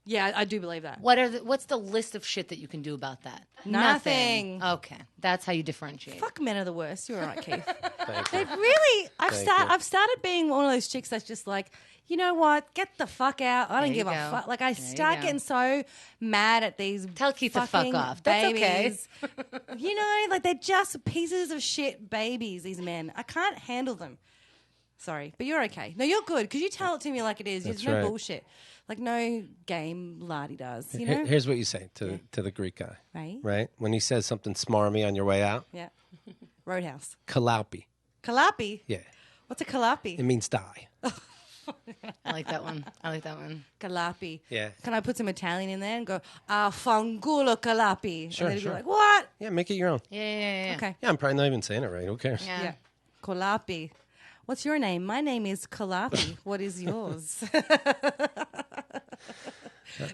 Yeah, I do believe that. What's the list of shit that you can do about that? Nothing. Okay, that's how you differentiate. Fuck, men are the worst. You're right, Keith. Thank They you. really, Thank you. I've started being one of those chicks that's just like, you know what? Get the fuck out. I don't There give you a go. fuck. Like I There you start go. getting so mad at these. Tell Keith to fuck fucking off. That's okay. babies. Like they're just pieces of shit babies. These men, I can't handle them. Sorry, but you're okay. No, you're good because you tell it to me like it is. That's There's no right. bullshit. Like no game lardy does. You know, Here's what you say to the Greek guy, right? right? When he says something smarmy on your way out, Yeah. Roadhouse. kalaupi. Kalapi. Yeah, What's a kalapi? it means die. I like that one. Kalapi. Yeah. Can I put some Italian in there and go, fangulo kalapi? Sure, And they'd sure. be like, what? Yeah, make it your own. Yeah. Okay. Yeah, I'm probably not even saying it right. Who cares? Yeah. Kalapi. What's your name? My name is Kalapi. What is yours?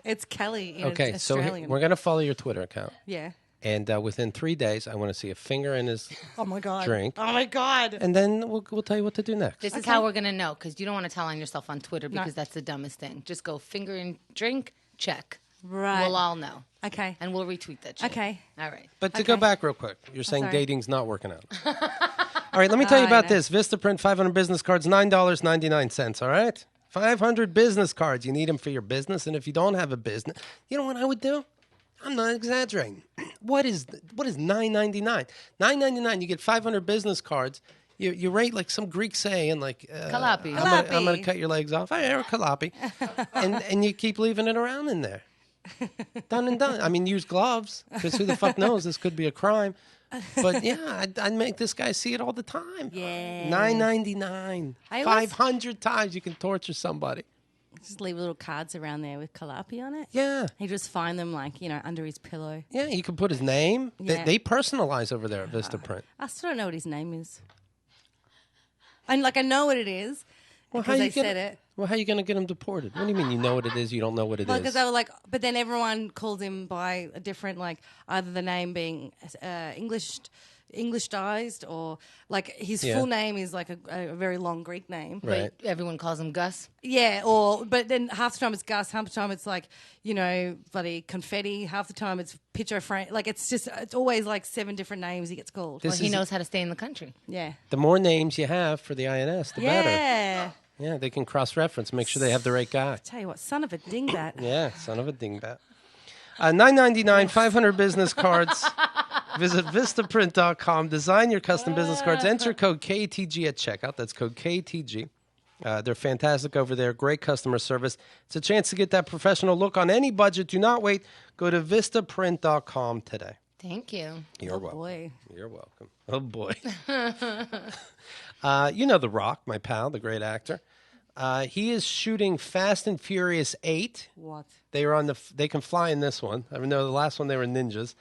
It's Kelly. In Okay, so Australian. we're gonna follow your Twitter account, Yeah. and within 3 days, I want to see a finger in his Oh my God. drink, Oh my God. and then we'll tell you what to do next. This is how we're going to know because you don't want to tell on yourself on Twitter because No. that's the dumbest thing. Just go finger and drink, check. Right. We'll all know. Okay. And we'll retweet that shit. Okay. All right. But to go back real quick, you're saying sorry. dating's not working out. All right, let me tell you about know. this. Vistaprint 500 business cards, $9.99. All right, 500 business cards. You need them for your business, and if you don't have a business, you know what I would do? I'm not exaggerating. What is $9.99? $9.99. You get 500 business cards. You rate like some Greek saying like Kalapi. I'm gonna cut your legs off. Hey, or kalapi, and you keep leaving it around in there. Done and done. I mean, use gloves because who the fuck knows? This could be a crime. But yeah, I'd make this guy see it all the time. Yeah. $9.99. I always- 500 times you can torture somebody. Just leave little cards around there with Kalapi on it. Yeah. He just find them like, under his pillow. Yeah, you can put his name. Yeah. They personalize over there at Vistaprint. I still don't know what his name is. And I know what it is because they said it. Well, how are you going to get him deported? What do you mean you know what it is, you don't know what it Well, is? because they were like, but then everyone calls him by a different, either the name being Englishdized or his Yeah. full name is a very long Greek name. Right. But everyone calls him Gus. Yeah, but then half the time it's Gus, half the time it's bloody confetti, half the time it's Picho Frank. It's always 7 different names he gets called. This Well, he is- knows how to stay in the country. Yeah. The more names you have for the INS, the better. Yeah. Yeah, they can cross-reference, make sure they have the right guy. Tell you what, son of a dingbat. Yeah, son of a dingbat. $9.99, 500 business cards. Visit Vistaprint.com. Design your custom business cards. Enter code KATG at checkout. That's code KATG. They're fantastic over there. Great customer service. It's a chance to get that professional look on any budget. Do not wait. Go to Vistaprint.com today. Thank you. You're welcome. Boy. You're welcome. Oh, boy. You know The Rock, my pal, the great actor. He is shooting Fast and Furious 8. What? They are they can fly in this one. I know the last one they were ninjas.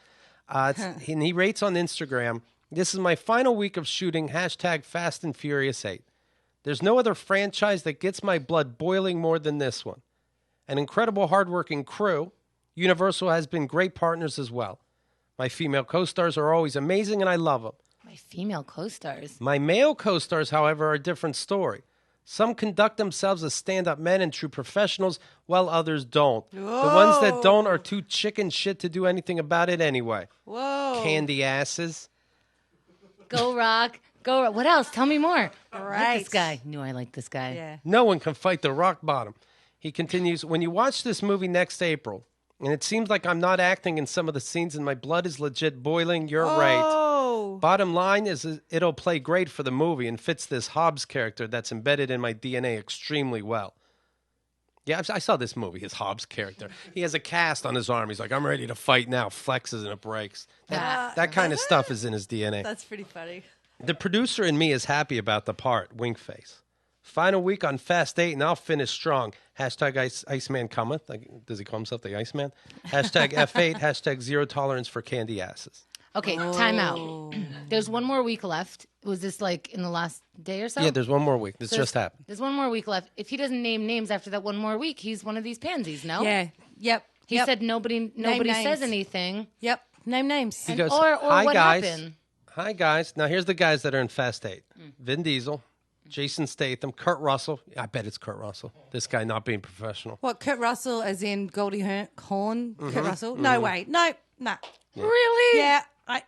And he rates on Instagram, "This is my final week of shooting #Fast and Furious 8. There's no other franchise that gets my blood boiling more than this one. An incredible hardworking crew. Universal has been great partners as well. My female co-stars are always amazing, and I love them. My female co-stars. My male co-stars, however, are a different story. Some conduct themselves as stand-up men and true professionals, while others don't. Whoa. The ones that don't are too chicken shit to do anything about it anyway. Whoa. Candy asses. Go Rock. Go Rock. What else? Tell me more. All I like this guy. Knew I liked this guy. Yeah. No one can fight the rock bottom. He continues, when you watch this movie next April, and it seems like I'm not acting in some of the scenes and my blood is legit boiling, you're right. Bottom line is it'll play great for the movie and fits this Hobbs character that's embedded in my DNA extremely well. Yeah, I saw this movie, his Hobbs character. He has a cast on his arm. He's like, I'm ready to fight now. Flexes and it breaks. That kind of stuff is in his DNA. That's pretty funny. The producer in me is happy about the part, wink face. Final week on Fast 8, and I'll finish strong. Hashtag Iceman cometh. Does he call himself the Iceman? Hashtag F8. Hashtag zero tolerance for candy asses. Okay, time out. There's one more week left. Was this like in the last day or so? Yeah, there's one more week. This just happened. There's one more week left. If he doesn't name names after that one more week, he's one of these pansies, no? Yeah. Yep. He said nobody says anything. Yep. Name names. He goes, or hi, what guys. happened? Hi, guys. Now, here's the guys that are in Fast 8. Vin Diesel, Jason Statham, Kurt Russell. I bet it's Kurt Russell. This guy not being professional. What, Kurt Russell as in Goldie Hawn? Kurt Russell? No way. No. Nah. Yeah. Really?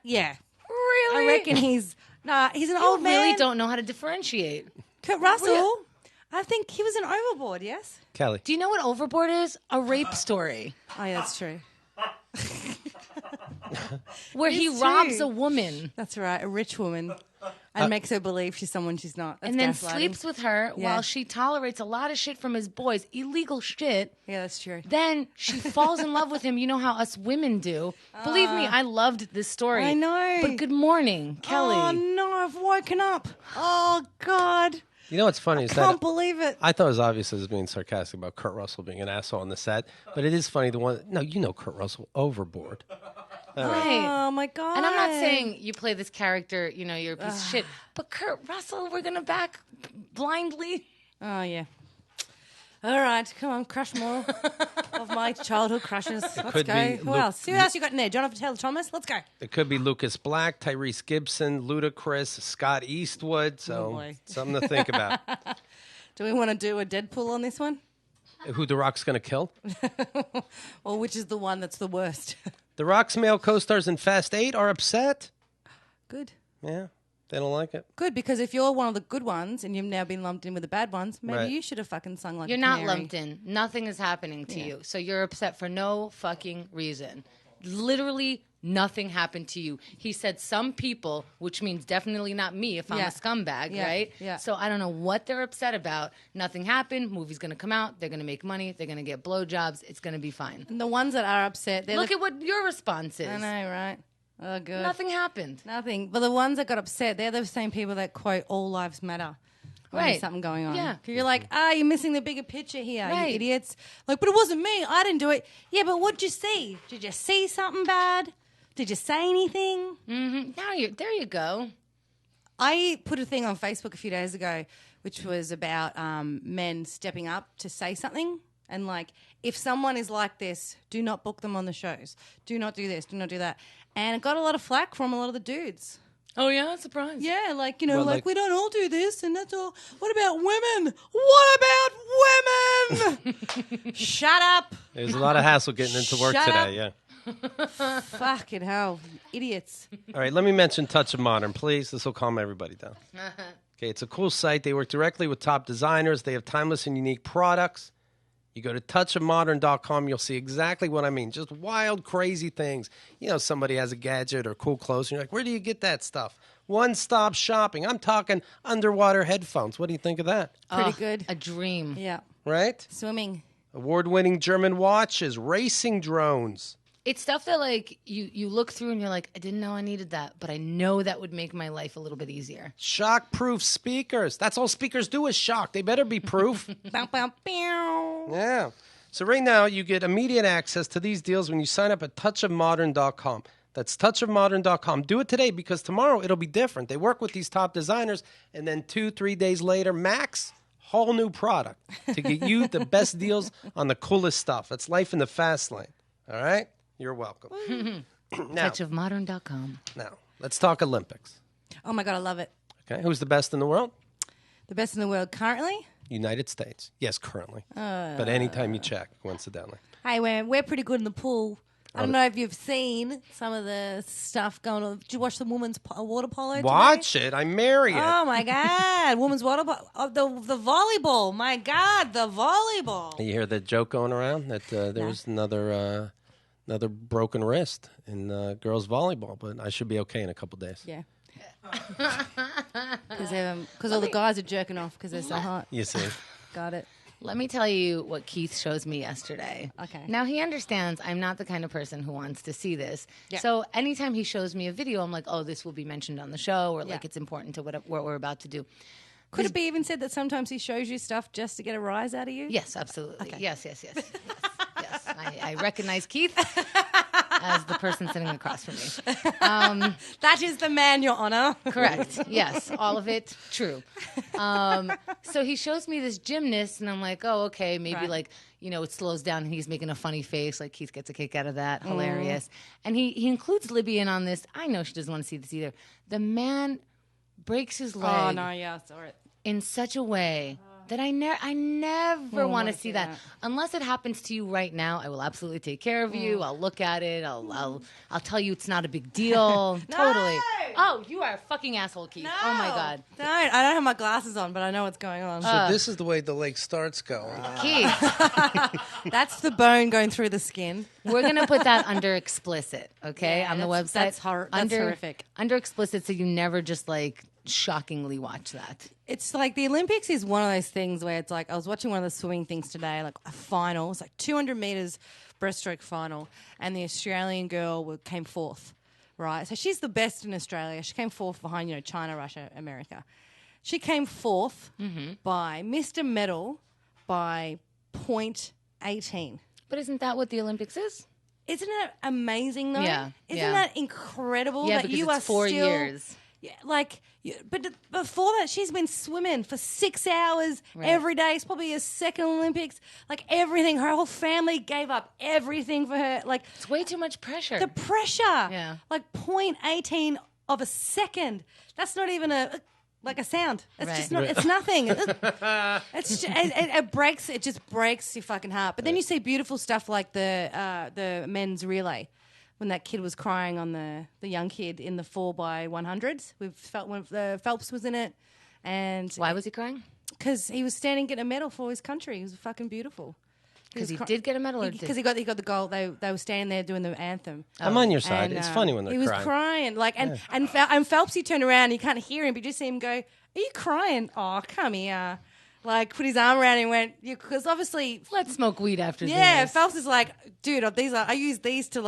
Yeah. Really? I reckon he's an old man. You really don't know how to differentiate. Kurt Russell, I think he was an Overboard, yes? Kelly. Do you know what Overboard is? A rape story. Oh, yeah, that's true. Where he robs a woman. That's right, a rich woman. And makes her believe she's someone she's not. That's and then gaslighting. sleeps with her while she tolerates a lot of shit from his boys. Illegal shit. Yeah, that's true. Then she falls in love with him. You know how us women do. Believe me, I loved this story. I know. But good morning, Kelly. Oh, no, I've woken up. Oh, God. You know what's funny is that Can't believe it. I thought it was obvious as being sarcastic about Kurt Russell being an asshole on the set, but it is funny. You know Kurt Russell, Overboard. Right. Oh, my God. And I'm not saying you play this character, you're a piece of shit. But Kurt Russell, we're going to back blindly. Oh, yeah. All right, come on, crush more of my childhood crushes. Let's go. Who else? Who else you got in there? Jonathan Taylor Thomas? Let's go. It could be Lucas Black, Tyrese Gibson, Ludacris, Scott Eastwood. So something to think about. Do we want to do a Deadpool on this one? Who The Rock's going to kill? Or which is the one that's the worst? The Rock's male co-stars in Fast 8 are upset. Good. Yeah, they don't like it. Good, because if you're one of the good ones and you've now been lumped in with the bad ones, maybe you should have fucking sung like You're a not canary. lumped in. Nothing is happening to you. So you're upset for no fucking reason. Literally nothing happened to you. He said some people, which means definitely not me if I'm a scumbag, right? Yeah. So I don't know what they're upset about. Nothing happened. Movie's going to come out. They're going to make money. They're going to get blowjobs. It's going to be fine. And the ones that are upset, Look at what your response is. I know, right? Oh, good. Nothing happened. Nothing. But the ones that got upset, they're the same people that quote all lives matter. When there's something going on. Yeah. 'Cause you're like, you're missing the bigger picture here, Right. you idiots. Like, but it wasn't me. I didn't do it. Yeah, but what'd you see? Did you see something bad? Did you say anything? Mm-hmm. There you go. I put a thing on Facebook a few days ago, which was about men stepping up to say something. And like, if someone is like this, do not book them on the shows. Do not do this. Do not do that. And it got a lot of flack from a lot of the dudes. Oh, yeah? Surprise. Yeah, like, Well, like we don't all do this and that's all. What about women? What about women? Shut up. There's a lot of hassle getting into work Shut today, up. yeah. Fucking hell. Idiots. All right, let me mention Touch of Modern, please. This will calm everybody down. Okay, it's a cool site. They work directly with top designers. They have timeless and unique products. You go to touchofmodern.com, you'll see exactly what I mean. Just wild, crazy things. Somebody has a gadget or cool clothes, and you're like, where do you get that stuff? One-stop shopping. I'm talking underwater headphones. What do you think of that? Pretty good. A dream. Yeah. Right? Swimming. Award-winning German watches, racing drones. It's stuff that, like, you look through and you're like, I didn't know I needed that, but I know that would make my life a little bit easier. Shock-proof speakers. That's all speakers do is shock. They better be proof. Bow, bow, bow. Yeah. So right now, you get immediate access to these deals when you sign up at touchofmodern.com. That's touchofmodern.com. Do it today because tomorrow it'll be different. They work with these top designers, and then 2-3 days later, max, whole new product to get you the best deals on the coolest stuff. That's life in the fast lane. All right? You're welcome. Now, touchofmodern.com. Now, let's talk Olympics. Oh my God, I love it. Okay, who's the best in the world? The best in the world currently? United States. Yes, currently. But anytime you check, coincidentally. Hey, we're pretty good in the pool. I don't know if you've seen some of the stuff going on. Did you watch the women's water polo today? Watch it. I marry it. Oh, my God. Women's water polo. Oh, the volleyball. My God, the volleyball. You hear the joke going around that there was another broken wrist in girls volleyball, but I should be okay in a couple days. Yeah. Because all the guys are jerking off because they're so hot. You see. Got it. Let me tell you what Keith shows me yesterday. Okay. Now, he understands I'm not the kind of person who wants to see this. Yeah. So anytime he shows me a video, I'm like, oh, this will be mentioned on the show, or Yeah. like it's important to what we're about to do. Could it be even said that sometimes he shows you stuff just to get a rise out of you? Yes, absolutely. Okay. Yes. I recognize Keith as the person sitting across from me. That is the man, Your Honor. Correct. Yes, all of it true. So he shows me this gymnast, and I'm like, oh, okay, maybe Right. like, it slows down, and he's making a funny face. Like Keith gets a kick out of that. Hilarious. And he includes Libby in on this. I know she doesn't want to see this either. The man breaks his leg Oh, no, yeah, I saw it. in such a way that I never want to see that. that. Unless it happens to you right now, I will absolutely take care of you. I'll look at it. I'll tell you it's not a big deal. Totally. Oh, you are a fucking asshole, Keith. Oh my God. Don't. I don't have my glasses on, but I know what's going on. So this is the way the leg starts going. Keith, That's the bone going through the skin. we're gonna put that under explicit, okay, on the website. That's horrific. Under explicit, so you never just like shockingly watch that. It's like the Olympics is one of those things where it's like I was watching one of the swimming things today, like a final. It's like 200 meters breaststroke final, and the Australian girl came fourth, right? So she's the best in Australia. She came fourth behind China, Russia, America. She came fourth by missed a medal by 0.18. But isn't that what the Olympics is? Isn't it amazing though? Yeah, Isn't yeah. that incredible Yeah, that because you it's are 4 still, years. Yeah, but before that, she's been swimming for 6 hours every day. It's probably her second Olympics. Like everything, her whole family gave up everything for her. Like It's way too much pressure. the pressure. Yeah. Like 0.18 of a second. That's not even a sound. It's Right. just not. It's nothing. It breaks. It just breaks your fucking heart. But then you see beautiful stuff like the men's relay. When that kid was crying on the young kid in the 4x100s, Phelps was in it, and Why was he crying? because he was standing getting a medal for his country, he was fucking beautiful. Because he did get a medal, or Because he got the gold. They were standing there doing the anthem. I'm on your side. And, It's funny when they're he was crying. and Phelps, he turned around, and you can't hear him, but you just see him go, "Are you crying? Oh, come here!" Like put his arm around him and went, because obviously. Let's smoke weed after Yeah, this. Phelps is like, dude, I use these to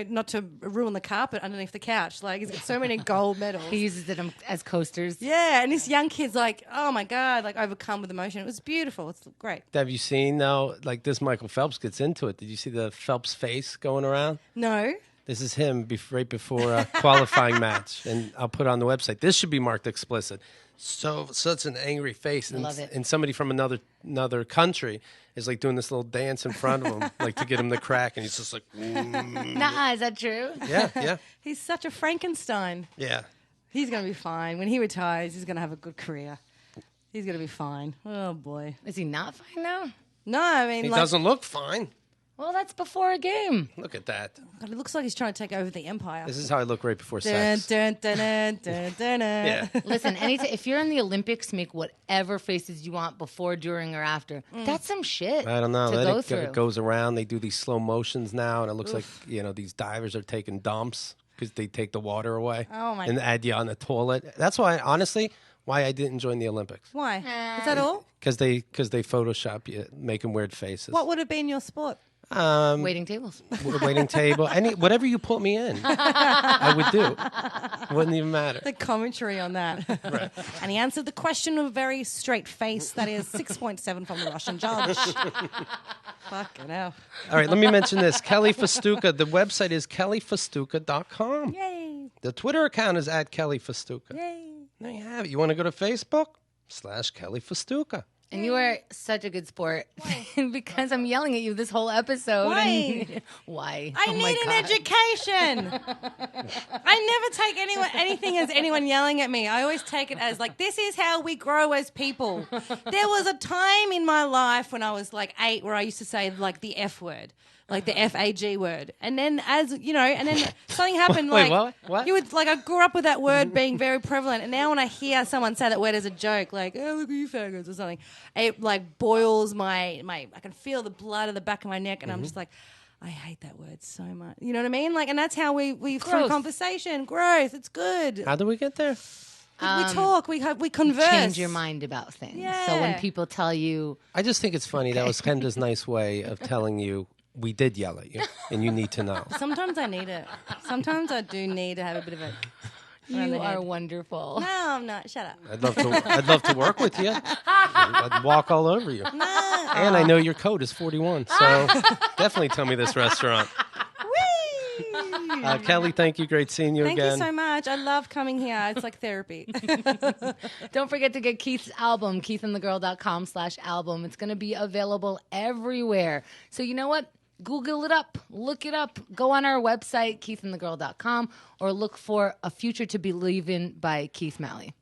not to ruin the carpet underneath the couch. Like he's got so many gold medals. He uses it as coasters. Yeah, and this young kid's like, oh my God, like overcome with emotion. It was beautiful. It's great. Have you seen now, like this Michael Phelps gets into it. Did you see the Phelps face going around? No. This is him right before a qualifying match. And I'll put it on the website. This should be marked explicit. Such an angry face. And, Love it. And somebody from another country is like doing this little dance in front of him, like to get him to crack. And he's just like, Nah, is that true? yeah. He's such a Frankenstein. Yeah. He's going to be fine. When he retires, he's going to have a good career. He's going to be fine. Oh, boy. Is he not fine now? No, I mean, He doesn't look fine. Well, that's before a game. Look at that. God, it looks like he's trying to take over the empire. This is how I look right before Dun, sex. dun, dun, dun, dun, dun, dun. Yeah. Listen, if you're in the Olympics, make whatever faces you want before, during, or after. That's some shit. I don't know. To Then go it through. goes around. They do these slow motions now, and it looks like these divers are taking dumps because they take the water away. Oh, my and add you on the toilet. That's why, honestly, why I didn't join the Olympics. Why? Is that all? Because they Photoshop you, making weird faces. What would have been your sport? Waiting tables. Waiting table, whatever you put me in, I would do. Wouldn't even matter. The commentary on that. Right. And he answered the question with a very straight face. That is 6.7 from the Russian judge. Fucking hell. All right, let me mention this. Kelly Fastuca. The website is kellyfastuca.com. Yay. The Twitter account is @KellyFastuca. Yay. There you have it. You want to go to Facebook? /Kelly Fastuca. And you are such a good sport because I'm yelling at you this whole episode. Why? And why? I Oh my need an God. education. I never take anything as anyone yelling at me. I always take it as like, this is how we grow as people. There was a time in my life when I was like 8 where I used to say like the F word. Like the FAG word. And then and then something happened Wait, like what? you would like I grew up with that word being very prevalent, and now when I hear someone say that word as a joke, like, oh look at you faggots or something, it like boils my I can feel the blood at the back of my neck, and I'm just like, I hate that word so much. You know what I mean? Like, and that's how we through conversation, growth, it's good. How do we get there? We talk, we converse. Change your mind about things. Yeah. So when people tell you, I just think it's funny. That was Kendra's nice way of telling you we did yell at you, and you need to know. Sometimes I need it. Sometimes I do need to have a bit of it. you are wonderful. No, I'm not. Shut up. I'd love to work with you. I'd walk all over you. No. And I know your code is 41, so definitely tell me this restaurant. Whee! Kelly, thank you. Great seeing you Thank again. you so much. I love coming here. It's like therapy. Don't forget to get Keith's album, keithandthegirl.com/album. It's going to be available everywhere. So you know what? Google it up, look it up, go on our website, keithandthegirl.com, or look for A Future to Believe In by Keith Malley.